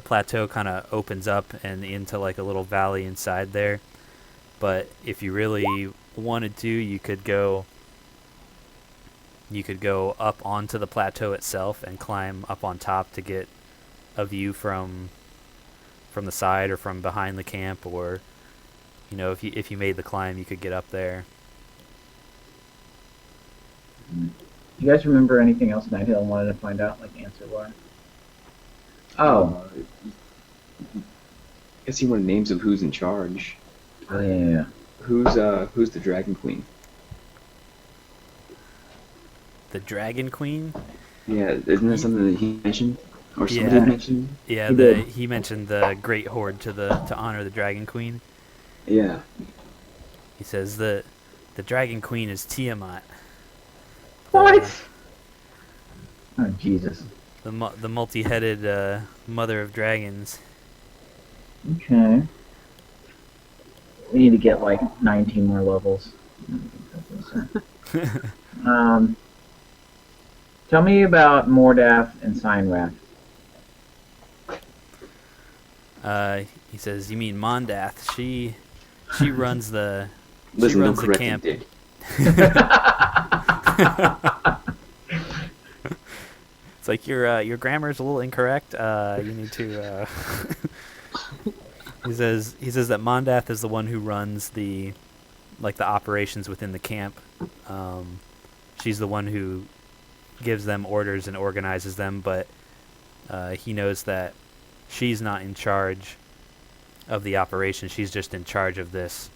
Speaker 1: plateau kind of opens up and into like a little valley inside there. But if you really wanted to, you could go up onto the plateau itself and climb up on top to get a view from the side or from behind the camp, or if you made the climb, you could get up there.
Speaker 2: Do you guys remember anything else Nighthill wanted to find out, like answer-wise? Oh.
Speaker 3: I guess he wanted names of who's in charge.
Speaker 2: Oh, yeah.
Speaker 3: Who's the Dragon Queen?
Speaker 1: The Dragon Queen?
Speaker 3: Yeah, isn't that something that he mentioned? Or somebody
Speaker 1: Yeah.
Speaker 3: mentioned?
Speaker 1: Yeah, he mentioned the Great Hoard to honor the Dragon Queen.
Speaker 3: Yeah.
Speaker 1: He says the Dragon Queen is Tiamat.
Speaker 2: What? Oh, Jesus.
Speaker 1: The multi-headed mother of dragons.
Speaker 2: Okay. We need to get like 19 more levels. Tell me about Mordath and Signwrath.
Speaker 1: He says, you mean Mondath? She runs the
Speaker 3: Listen, don't
Speaker 1: the
Speaker 3: correct
Speaker 1: camp.
Speaker 3: him, Dick.
Speaker 1: It's like your grammar's a little incorrect. You need to. He says that Mondath is the one who runs the operations within the camp. She's the one who gives them orders and organizes them, but he knows that she's not in charge the operation. She's just in charge of this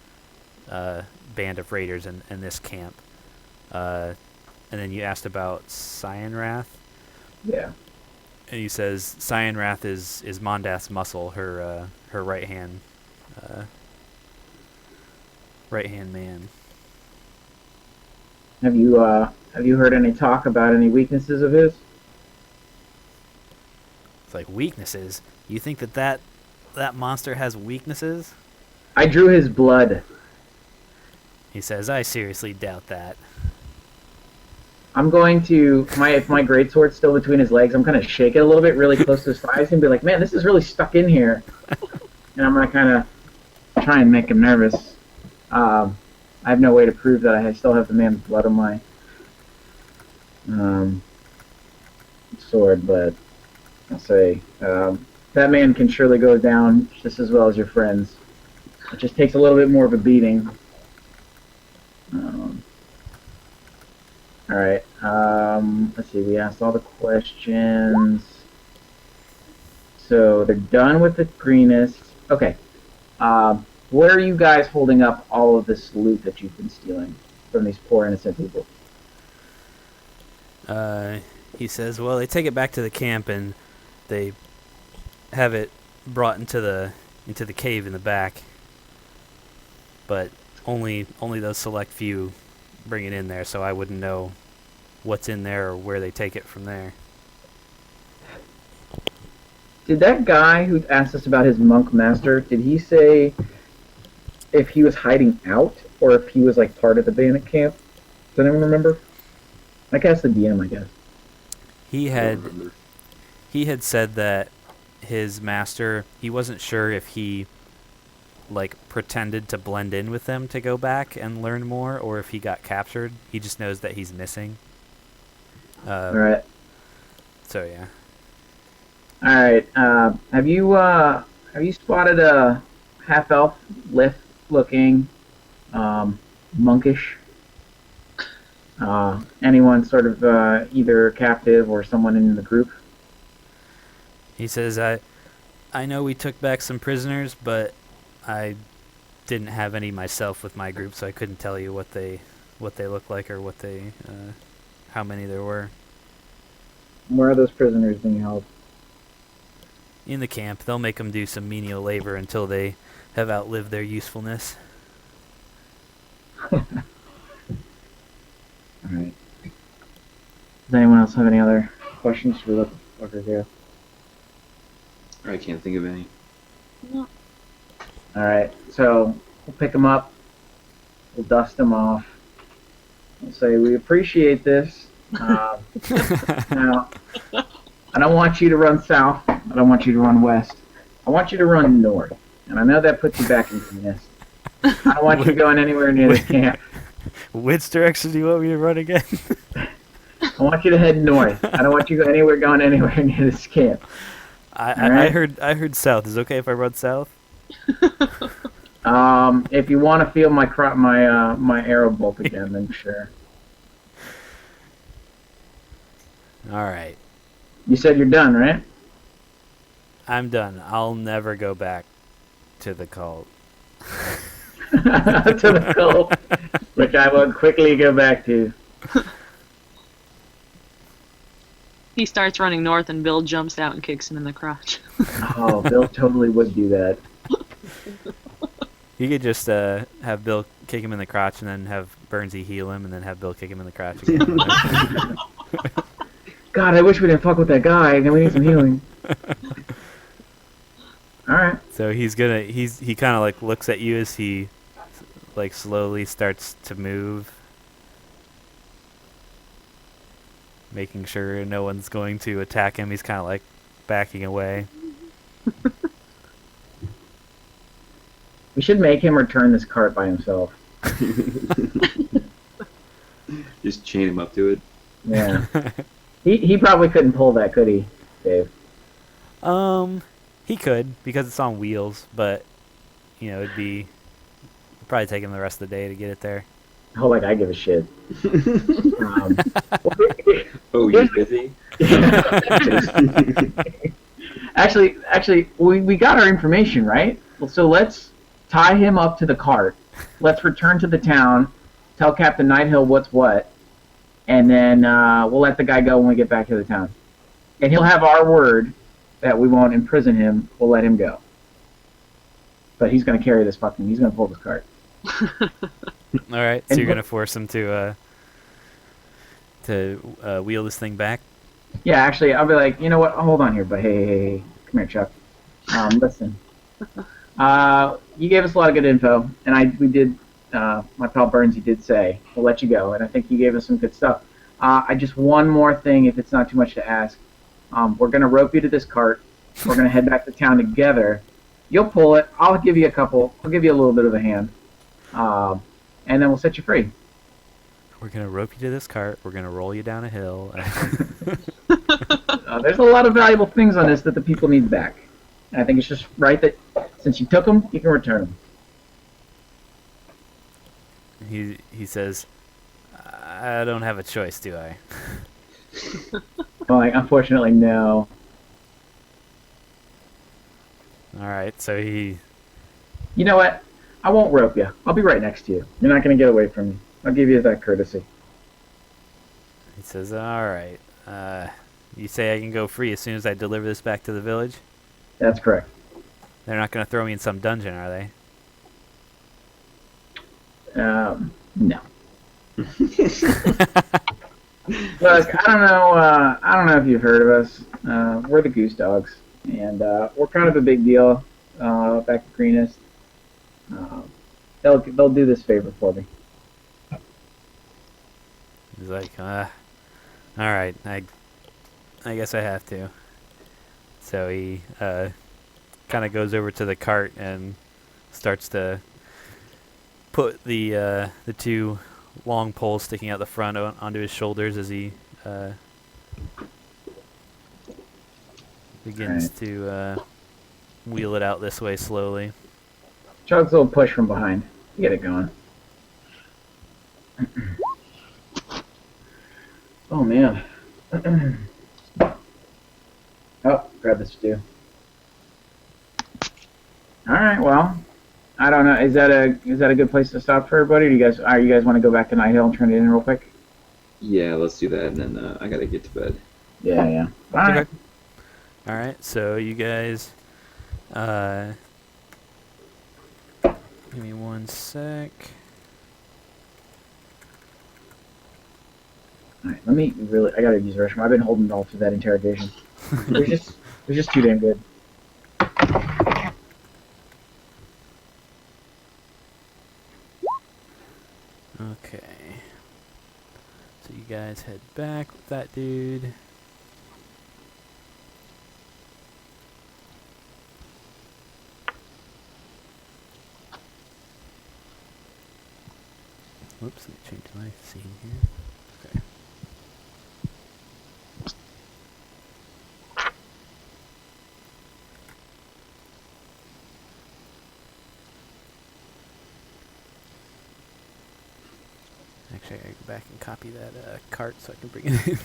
Speaker 1: band of raiders and this camp. And then you asked about Cyanrath,
Speaker 2: Yeah.
Speaker 1: and he says Cyanrath is Mondath's muscle, her right hand man.
Speaker 2: Have you heard any talk about any weaknesses of his?
Speaker 1: It's like, weaknesses? You think that monster has weaknesses?
Speaker 2: I drew his blood.
Speaker 1: He says, I seriously doubt that.
Speaker 2: I'm going to if my greatsword's still between his legs, I'm gonna shake it a little bit, really close to his thighs, and be like, "Man, this is really stuck in here." And I'm gonna kind of try and make him nervous. I have no way to prove that I still have the man's blood on my sword, but I'll say that man can surely go down just as well as your friends. It just takes a little bit more of a beating. All right. Let's see. We asked all the questions. So they're done with the greenest. Okay. Where are you guys holding up all of this loot that you've been stealing from these poor innocent people?
Speaker 1: He says, well, they take it back to the camp and they have it brought into the cave in the back. But only those select few bring it in there, so I wouldn't know what's in there or where they take it from there.
Speaker 2: Did that guy who asked us about his monk master, did he say if he was hiding out or if he was like part of the bandit camp? Does anyone remember? I guess the DM, I guess.
Speaker 1: He had said that his master, he wasn't sure if he like pretended to blend in with them to go back and learn more, or if he got captured. He just knows that he's missing.
Speaker 2: All right.
Speaker 1: So yeah.
Speaker 2: All right. Have you spotted a half-elf, looking, monkish? Anyone sort of either captive or someone in the group?
Speaker 1: He says, I know we took back some prisoners, but I didn't have any myself with my group, so I couldn't tell you what they look like or what they how many there were.
Speaker 2: Where are those prisoners being held?
Speaker 1: In the camp. They'll make them do some menial labor until they have outlived their usefulness.
Speaker 2: All right. Does anyone else have any other questions for the fucker here?
Speaker 3: I can't think of any.
Speaker 4: No.
Speaker 2: All right. So we'll pick them up. We'll dust them off. We'll say we appreciate this. Now, I don't want you to run south. I don't want you to run west. I want you to run north. And I know that puts you back in the nest. I don't want you going anywhere near this camp.
Speaker 1: Which direction do you want me to run again?
Speaker 2: I want you to head north. I don't want you going anywhere near this camp.
Speaker 1: I heard south. Is it okay if I run south?
Speaker 2: If you want to feel my arrow bolt again, then sure.
Speaker 1: All right.
Speaker 2: You said you're done, right?
Speaker 1: I'm done. I'll never go back to the cult.
Speaker 2: To the cult, which I will quickly go back to.
Speaker 4: He starts running north, and Bill jumps out and kicks him in the crotch.
Speaker 2: Oh, Bill totally would do that.
Speaker 1: You could just have Bill kick him in the crotch and then have Burnsy heal him and then have Bill kick him in the crotch again.
Speaker 2: God, I wish we didn't fuck with that guy. Then we need some healing. All right.
Speaker 1: So he kind of like looks at you as he like slowly starts to move, making sure no one's going to attack him. He's kind of like backing away.
Speaker 2: We should make him return this cart by himself.
Speaker 3: Just chain him up to it.
Speaker 2: Yeah. He probably couldn't pull that, could he, Dave?
Speaker 1: He could because it's on wheels, but you know it'd probably take him the rest of the day to get it there.
Speaker 2: Oh, like I give a shit.
Speaker 3: Oh, you busy?
Speaker 2: Actually, we got our information, right? So let's tie him up to the cart. Let's return to the town. Tell Captain Nighthill what's what, and then we'll let the guy go when we get back to the town. And he'll have our word that we won't imprison him. We'll let him go. But he's gonna carry this fucking. He's gonna pull this cart.
Speaker 1: All right, so
Speaker 2: And
Speaker 1: you're
Speaker 2: what-
Speaker 1: gonna force him to wheel this thing back.
Speaker 2: Yeah, actually, I'll be like, you know what? Hold on here, but hey, come here, Chuck. Listen. You gave us a lot of good info, and we did. My pal Burns, he did say we'll let you go, and I think you gave us some good stuff. I just one more thing, if it's not too much to ask. We're gonna rope you to this cart. We're gonna head back to town together. You'll pull it. I'll give you a couple. I'll give you a little bit of a hand, and then we'll set you free.
Speaker 1: We're gonna rope you to this cart. We're gonna roll you down a hill.
Speaker 2: There's a lot of valuable things on this that the people need back. And I think it's just right that since you took them, you can return them.
Speaker 1: He says, "I don't have a choice, do I?"
Speaker 2: Well, like, unfortunately, no.
Speaker 1: All right, so he
Speaker 2: You know what? I won't rope you. I'll be right next to you. You're not going to get away from me. I'll give you that courtesy.
Speaker 1: says, "All right. You say I can go free as soon as I deliver this back to the village?
Speaker 2: That's correct.
Speaker 1: They're not gonna throw me in some dungeon, are they?"
Speaker 2: No. Look, I don't know. I don't know if you've heard of us. We're the Goose Dogs, and we're kind of a big deal back at Greenest. They'll do this favor for me.
Speaker 1: He's like, "All right. I guess I have to." So he kind of goes over to the cart and starts to put the two long poles sticking out the front onto his shoulders as he begins to wheel it out this way slowly.
Speaker 2: Chug's a little push from behind. Get it going. Oh man. Oh, grab the stew. All right. Well, I don't know. Is that a good place to stop for everybody? Or you guys want to go back to Night Hill and turn it in real quick?
Speaker 3: Yeah, let's do that, and then I gotta get to bed.
Speaker 2: Yeah. All right.
Speaker 1: Okay. All right. So you guys, give me one sec.
Speaker 2: All right. I gotta use the restroom. I've been holding it all through that interrogation. They're just too damn good.
Speaker 1: Okay. So you guys head back with that dude. Whoops, let me change my scene here. Okay. Actually, I gotta go back and copy that cart so I can bring it in.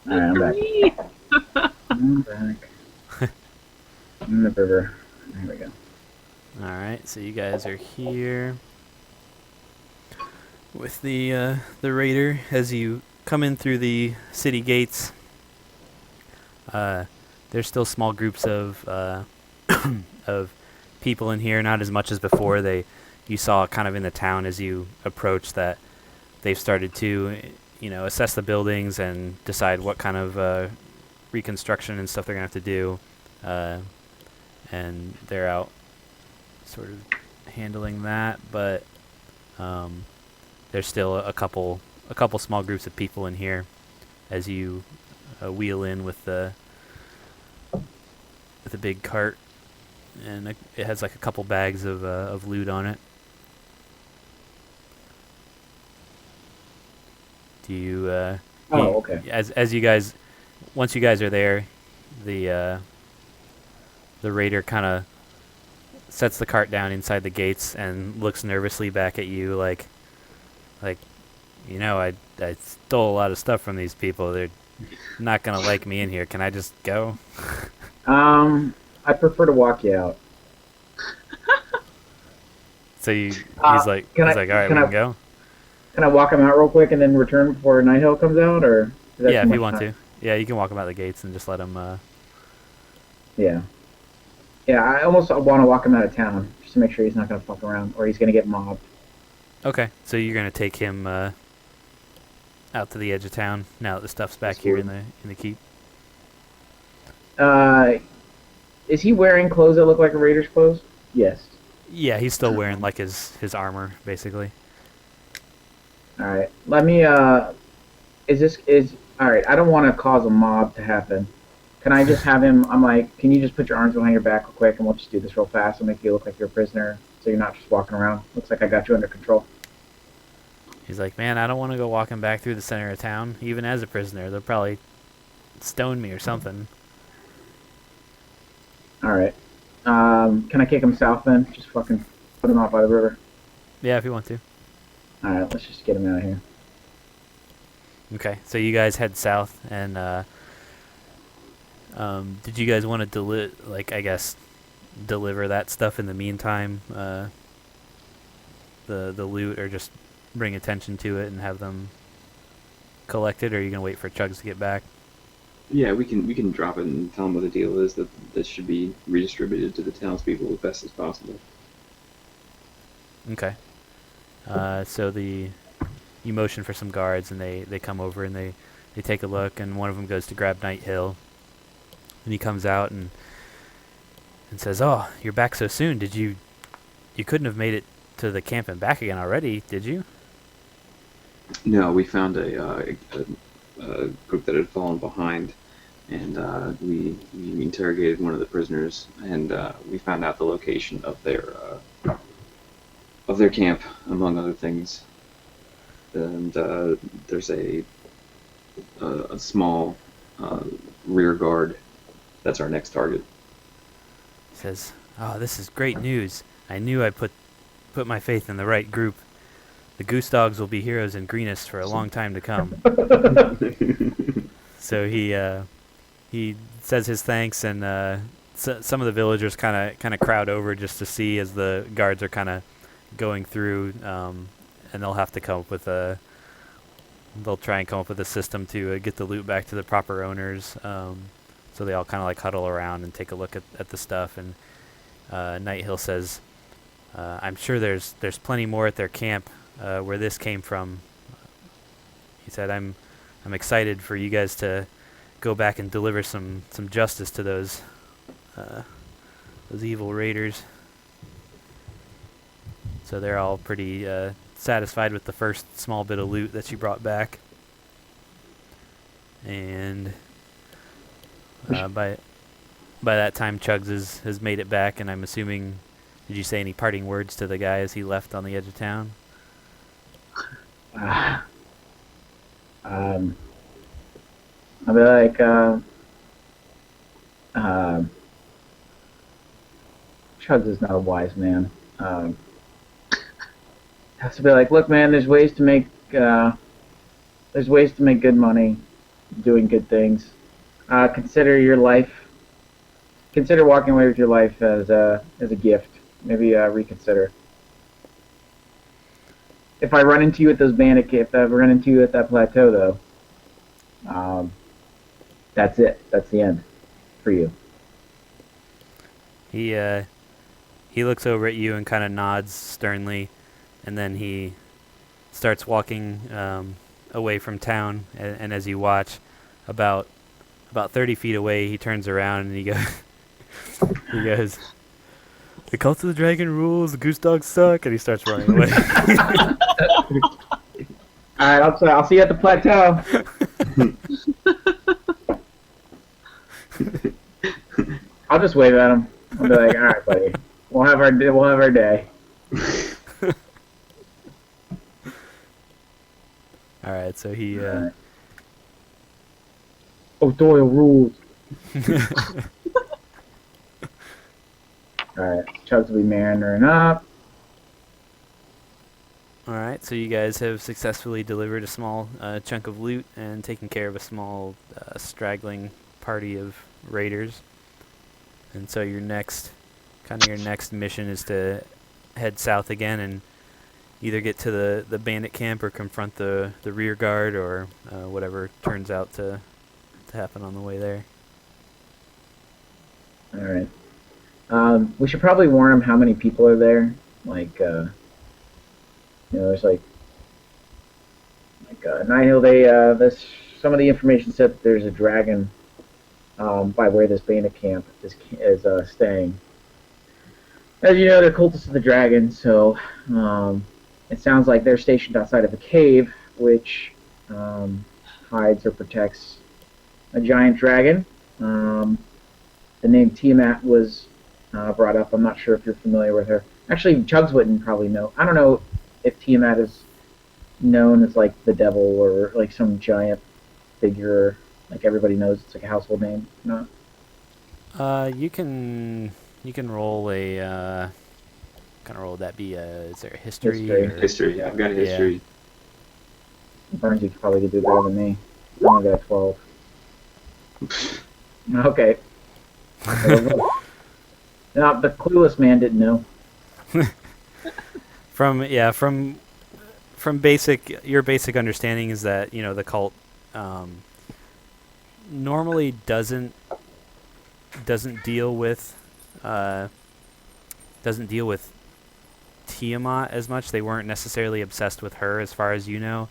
Speaker 2: All right, I'm back. I'm back. In the river. There we go.
Speaker 1: Alright, so you guys are here with the raider. As you come in through the city gates, there's still small groups of of people in here, not as much as before. You saw kind of in the town as you approach that they've started to, assess the buildings and decide what kind of reconstruction and stuff they're going to have to do. And they're out sort of handling that, but there's still a couple small groups of people in here as you wheel in with a big cart, and it has like a couple bags of loot on it. Do you?
Speaker 2: Okay.
Speaker 1: As you guys, once you guys are there, the raider kind of sets the cart down inside the gates and looks nervously back at you, like, I stole a lot of stuff from these people. They're not gonna like me in here. Can I just go?
Speaker 2: I prefer to walk you out.
Speaker 1: So he's
Speaker 2: can
Speaker 1: like,
Speaker 2: I-
Speaker 1: all right, we
Speaker 2: can I-
Speaker 1: can go.
Speaker 2: Can I walk him out real quick and then return before Night Hill comes out, or? Is that
Speaker 1: Yeah,
Speaker 2: too
Speaker 1: if you
Speaker 2: much
Speaker 1: want
Speaker 2: time?
Speaker 1: to. Yeah, you can walk him out the gates and just let him.
Speaker 2: Yeah. Yeah, I almost want to walk him out of town just to make sure he's not gonna fuck around or he's gonna get mobbed.
Speaker 1: Okay, so you're gonna take him out to the edge of town now that the stuff's back here in the keep.
Speaker 2: Is he wearing clothes that look like a Raider's clothes? Yes.
Speaker 1: Yeah, he's still wearing like his armor basically.
Speaker 2: All right. Let me. All right? I don't want to cause a mob to happen. Can I just have him? I'm like, can you just put your arms behind your back real quick, and we'll just do this real fast. I'll make you look like you're a prisoner, so you're not just walking around. Looks like I got you under control.
Speaker 1: He's like, man, I don't want to go walking back through the center of town, even as a prisoner. They'll probably stone me or something.
Speaker 2: All right. Can I kick him south then? Just fucking put him out by the river.
Speaker 1: Yeah, if you want to.
Speaker 2: All right. Let's just get him out of here.
Speaker 1: Okay, so you guys head south, and did you guys want to deliver that stuff in the meantime, the loot, or just bring attention to it and have them collect it, or are you gonna wait for Chugs to get back?
Speaker 3: Yeah, we can drop it and tell them what the deal is, that this should be redistributed to the townspeople as best as possible.
Speaker 1: Okay. So you motion for some guards, and they come over and they take a look, and one of them goes to grab Night Hill, and he comes out and says, "Oh, you're back so soon. Did you couldn't have made it to the camp and back again already, did you?"
Speaker 3: No, we found a group that had fallen behind, and we interrogated one of the prisoners, and we found out the location of their camp, among other things. And there's a small rear guard. That's our next target.
Speaker 1: He says, "Oh, this is great news. I knew I put my faith in the right group. The Goose Dogs will be heroes in Greenest for a long time to come." So he says his thanks, and some of the villagers kind of crowd over just to see as the guards are kind of going through, and they'll have to come up with they'll try and come up with a system to get the loot back to the proper owners. So they all kind of like huddle around and take a look at the stuff, and Night Hill says, "I'm sure there's plenty more at their camp where this came from." He said, "I'm excited for you guys to go back and deliver some justice to those evil raiders." So they're all pretty satisfied with the first small bit of loot that you brought back, and by that time, Chugs has made it back, and I'm assuming, did you say any parting words to the guy as he left on the edge of town?
Speaker 2: I'll be like, Chugs is not a wise man. Has to be like, look, man, there's ways to make good money, doing good things. Consider walking away with your life as a gift. Maybe reconsider. If I run into you at those bandit camp, if I run into you at that plateau, though, that's it. That's the end for you.
Speaker 1: He looks over at you and kind of nods sternly, and then he starts walking away from town. And as you watch, about 30 feet away, he turns around and he goes, "The Cult of the Dragon rules. The Goose Dogs suck," and he starts running away.
Speaker 2: All right, I'll see you at the plateau. I'll just wave at him. I'll be like, all right, buddy. We'll have our day.
Speaker 1: All right, so he.
Speaker 2: Alright. Oh, Doyle rules. Alright, Chugs will be meandering up.
Speaker 1: All right, so you guys have successfully delivered a small chunk of loot and taken care of a small straggling party of raiders. And so your next mission is to head south again and either get to the bandit camp or confront the rear guard or whatever turns out to happen on the way there.
Speaker 2: Alright. We should probably warn them how many people are there. Like, there's like Night Hill. This some of the information said that there's a dragon by where this bandit camp is staying. As you know, they're cultists of the dragon, so it sounds like they're stationed outside of a cave, which hides or protects a giant dragon. The name Tiamat was brought up. I'm not sure if you're familiar with her. Actually, Chugs wouldn't probably know. I don't know if Tiamat is known as like the devil or like some giant figure. Like everybody knows, it's like a household name. No.
Speaker 1: You can roll a kind of roll. Would that be is there a history?
Speaker 3: History. I've got a history.
Speaker 2: Burns, you could probably do better than me. I only got a 12. Okay. No, the clueless man didn't know.
Speaker 1: From your basic understanding is that the cult normally doesn't deal with Tiamat as much. They weren't necessarily obsessed with her, as far as you know.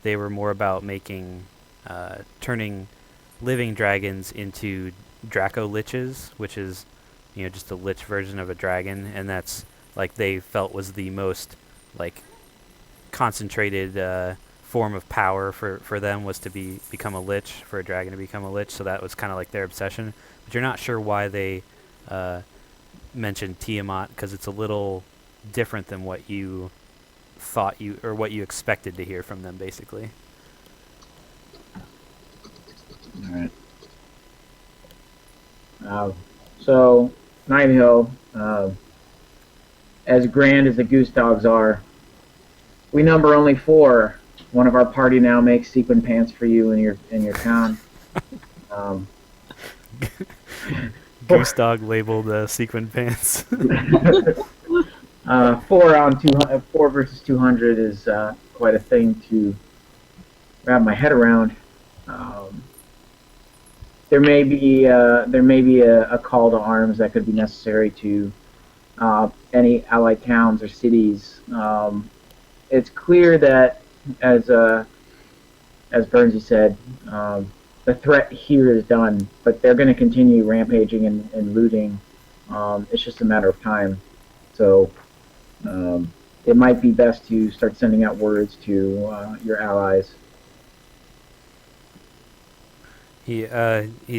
Speaker 1: They were more about turning living dragons into Draco liches, which is just a lich version of a dragon, and that's like they felt was the most like concentrated form of power for them was to become a lich, for a dragon to become a lich. So that was kind of like their obsession. But you're not sure why they mentioned Tiamat, because it's a little different than what you thought what you expected to hear from them, basically.
Speaker 2: Alright. So, Night Hill, as grand as the goose dogs are, we number only 4. One of our party now makes sequin pants for you in your town.
Speaker 1: Goose dog labeled sequin pants.
Speaker 2: 4 versus 200 is quite a thing to wrap my head around. There may be a call to arms that could be necessary to any allied towns or cities. It's clear that, as Bernsey said, the threat here is done, but they're going to continue rampaging and looting. It's just a matter of time. So it might be best to start sending out words to your allies.
Speaker 1: He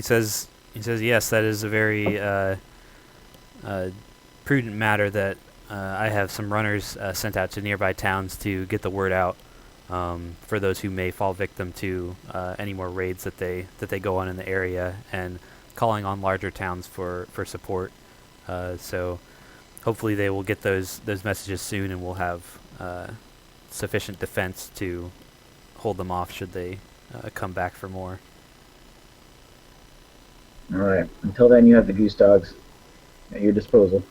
Speaker 1: says yes, that is a very prudent matter, that I have some runners sent out to nearby towns to get the word out for those who may fall victim to any more raids that they go on in the area, and calling on larger towns for support. So hopefully they will get those messages soon, and we'll have sufficient defense to hold them off should they come back for more.
Speaker 2: All right. Until then, you have the goose dogs at your disposal.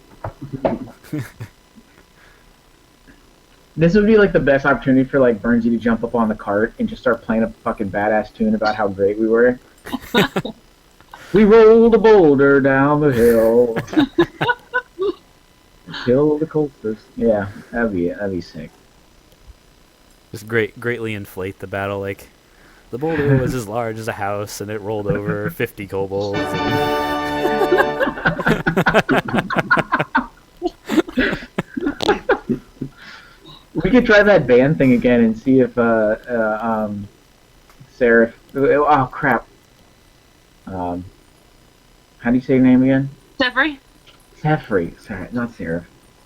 Speaker 2: This would be like the best opportunity for like Bernsey to jump up on the cart and just start playing a fucking badass tune about how great we were. We rolled a boulder down the hill. Kill the cultists. Yeah, that'd be sick.
Speaker 1: Just greatly inflate the battle, like the boulder was as large as a house and it rolled over 50 kobolds.
Speaker 2: We could try that band thing again and see if Seraph. Oh crap. How do you say your name again? Sefri, sorry, not Seraph.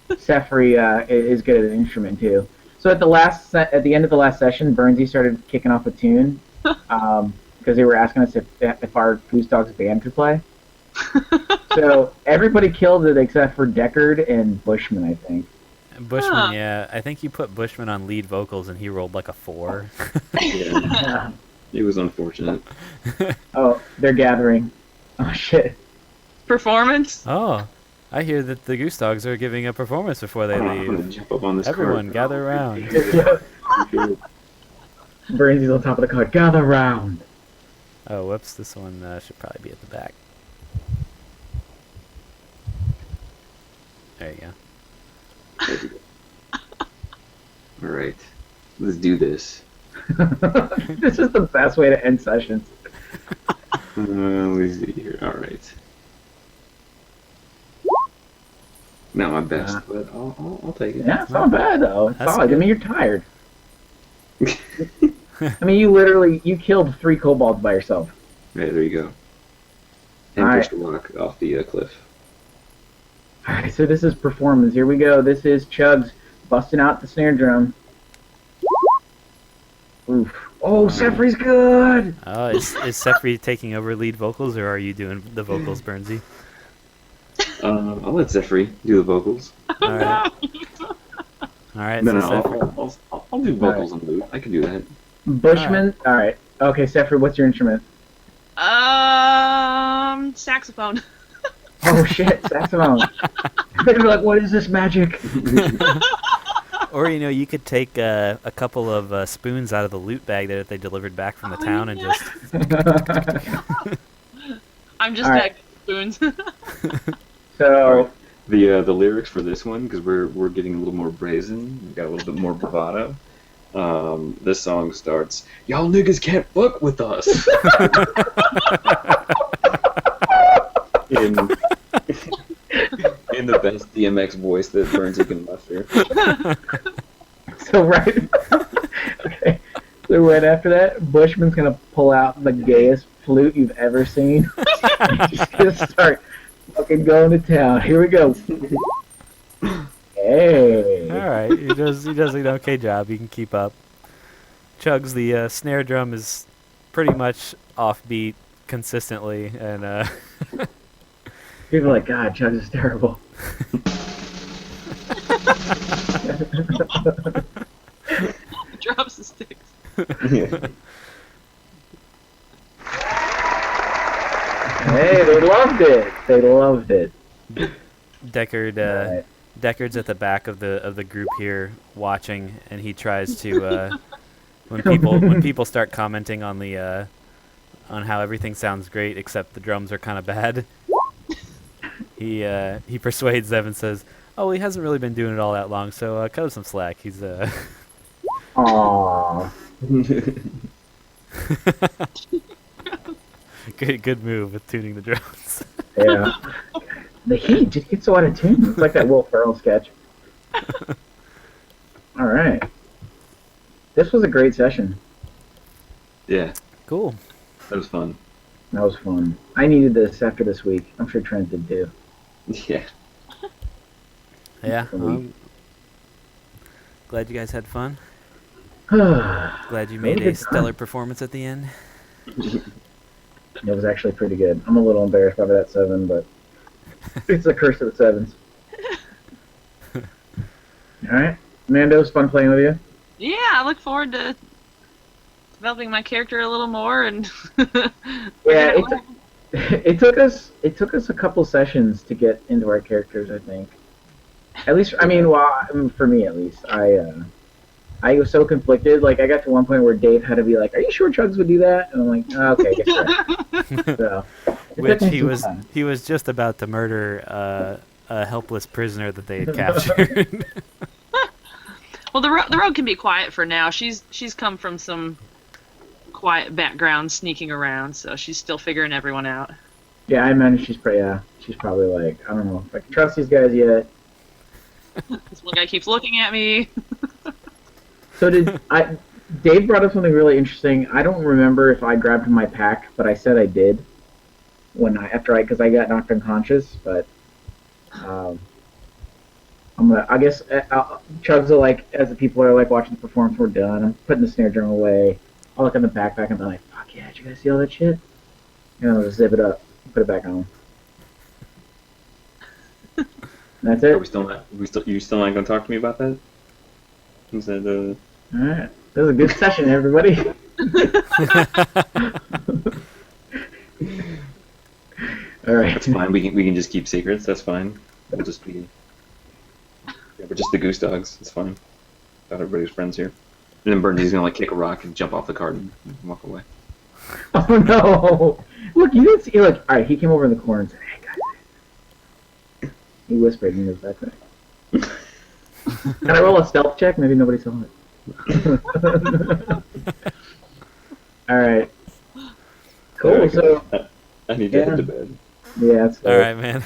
Speaker 2: Sefri is good at an instrument too. So at the end of the last session, Bernsey started kicking off a tune because they were asking us if our Goose Dogs band could play. So everybody killed it except for Deckard and Bushman, I think.
Speaker 1: Bushman, yeah. I think you put Bushman on lead vocals and he rolled like a 4.
Speaker 3: Yeah. It was unfortunate.
Speaker 2: Oh, they're gathering. Oh shit.
Speaker 4: Performance?
Speaker 1: Oh, I hear that the Goose Dogs are giving a performance before they
Speaker 3: I'm gonna
Speaker 1: leave.
Speaker 3: jump up on this
Speaker 1: Everyone,
Speaker 3: cart.
Speaker 1: gather around.
Speaker 2: Bernsey's on top of the card. Gather round.
Speaker 1: Oh, whoops, this one should probably be at the back. There you go.
Speaker 3: All right, let's do this.
Speaker 2: This is the best way to end sessions.
Speaker 3: Let's see here. All right. Not my best, but I'll take it.
Speaker 2: Yeah, it's not bad though. It's
Speaker 1: That's
Speaker 2: solid.
Speaker 1: good.
Speaker 2: I mean, you're tired. I mean, you killed 3 kobolds by yourself.
Speaker 3: Right, there you go. And
Speaker 2: All
Speaker 3: push
Speaker 2: right.
Speaker 3: the rock off the cliff.
Speaker 2: Alright, so this is performance. Here we go. This is Chugs busting out the snare drum. Oof. Oh, Sefri's good!
Speaker 1: Is Sefri taking over lead vocals, or are you doing the vocals, Bernsey?
Speaker 3: I'll let Zephyr do the vocals.
Speaker 1: All right. All right.
Speaker 3: No,
Speaker 1: So Sefri.
Speaker 3: I'll do vocals on loop. I can do that.
Speaker 2: Bushman. Alright. Okay, Sefri, what's your instrument?
Speaker 4: Saxophone.
Speaker 2: Oh shit, saxophone. They're like, what is this magic?
Speaker 1: Or you could take a couple of spoons out of the loot bag that they delivered back from the town and just.
Speaker 4: I'm just
Speaker 2: All
Speaker 4: at
Speaker 2: right.
Speaker 4: spoons.
Speaker 2: So,
Speaker 3: The lyrics for this one, because we're getting a little more brazen, we got a little bit more bravado. This song starts, "Y'all niggas can't fuck with us." in the best DMX voice that Bernsey can muster.
Speaker 2: so right. Okay. So right after that, Bushman's gonna pull out the gayest flute you've ever seen. He's gonna start fucking going to town. Here we go. Hey.
Speaker 1: All right. He does an okay job. He can keep up. Chugs, the snare drum is pretty much offbeat consistently, and
Speaker 2: People are like, God, Chugs is terrible.
Speaker 4: Drops the sticks.
Speaker 3: Yeah.
Speaker 2: Hey, they loved it. They loved it.
Speaker 1: Deckard.
Speaker 2: Right.
Speaker 1: Deckard's at the back of the group here watching, and he tries to when people start commenting on the on how everything sounds great except the drums are kind of bad. He persuades them and says, "Oh, he hasn't really been doing it all that long, so cut him some slack. He's
Speaker 2: Aww.
Speaker 1: good move with tuning the drums."
Speaker 2: Yeah. The heat just gets so out of tune. It's like that Will Ferrell sketch. All right. This was a great session.
Speaker 3: Yeah,
Speaker 1: Cool.
Speaker 3: that was fun.
Speaker 2: That was fun. I needed this after this week. I'm sure Trent did too.
Speaker 3: Yeah.
Speaker 1: Yeah.
Speaker 2: Sweet.
Speaker 1: Glad you guys had fun.
Speaker 2: It
Speaker 1: Glad you
Speaker 2: Really
Speaker 1: made a
Speaker 2: good time.
Speaker 1: stellar performance at the end.
Speaker 2: was actually pretty good. I'm a little embarrassed by that 7, but it's the curse of the 7s. All right. Amanda, it was fun playing with you.
Speaker 4: Yeah, I look forward to developing my character a little more and.
Speaker 2: Yeah, it took us a couple sessions to get into our characters, I think. At least, I mean, for me at least, I was so conflicted. Like, I got to one point where Dave had to be like, "Are you sure Chugs would do that?" And I'm like, oh, "Okay, I guess right." So, it
Speaker 1: Which
Speaker 2: took me
Speaker 1: he
Speaker 2: some time.
Speaker 1: was just about to murder a helpless prisoner that they had captured.
Speaker 4: Well, the rogue can be quiet for now. She's come from some quiet background, sneaking around, so she's still figuring everyone out.
Speaker 2: Yeah, I imagine she's probably like, I don't know if I can trust these guys yet.
Speaker 4: This one guy keeps looking at me.
Speaker 2: So Dave brought up something really interesting. I don't remember if I grabbed my pack, but I said I did because I got knocked unconscious. But Um, I guess, Chugs will, like, as the people are, like, watching the performance, we're done. I'm putting the snare drum away. I'll look in the backpack and be like, fuck yeah, did you guys see all that shit? And I'll just zip it up, put it back on. That's
Speaker 3: Are
Speaker 2: it?
Speaker 3: we still not? You still not gonna talk to me about that? He said,
Speaker 2: Alright. That was a good session, everybody. Alright.
Speaker 3: That's fine. We can just keep secrets. That's fine. We'll just be. Yeah, we're just the goose dogs. It's fine. Thought everybody's friends here. And then Burnsy's gonna like kick a rock and jump off the cart and walk away.
Speaker 2: Oh no! Look, you didn't see. Look, alright, he came over in the corner and said, hey guys. He whispered in his backpack. Can I roll a stealth check? Maybe nobody saw it. Alright. Cool,
Speaker 3: Alright,
Speaker 2: so.
Speaker 3: I need to head to bed.
Speaker 2: Yeah, that's
Speaker 1: All right, man.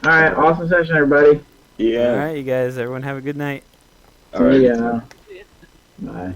Speaker 2: Alright, awesome session, everybody.
Speaker 3: Yeah.
Speaker 1: All right, you guys. Everyone have a good night.
Speaker 3: All right.
Speaker 2: See ya. Bye.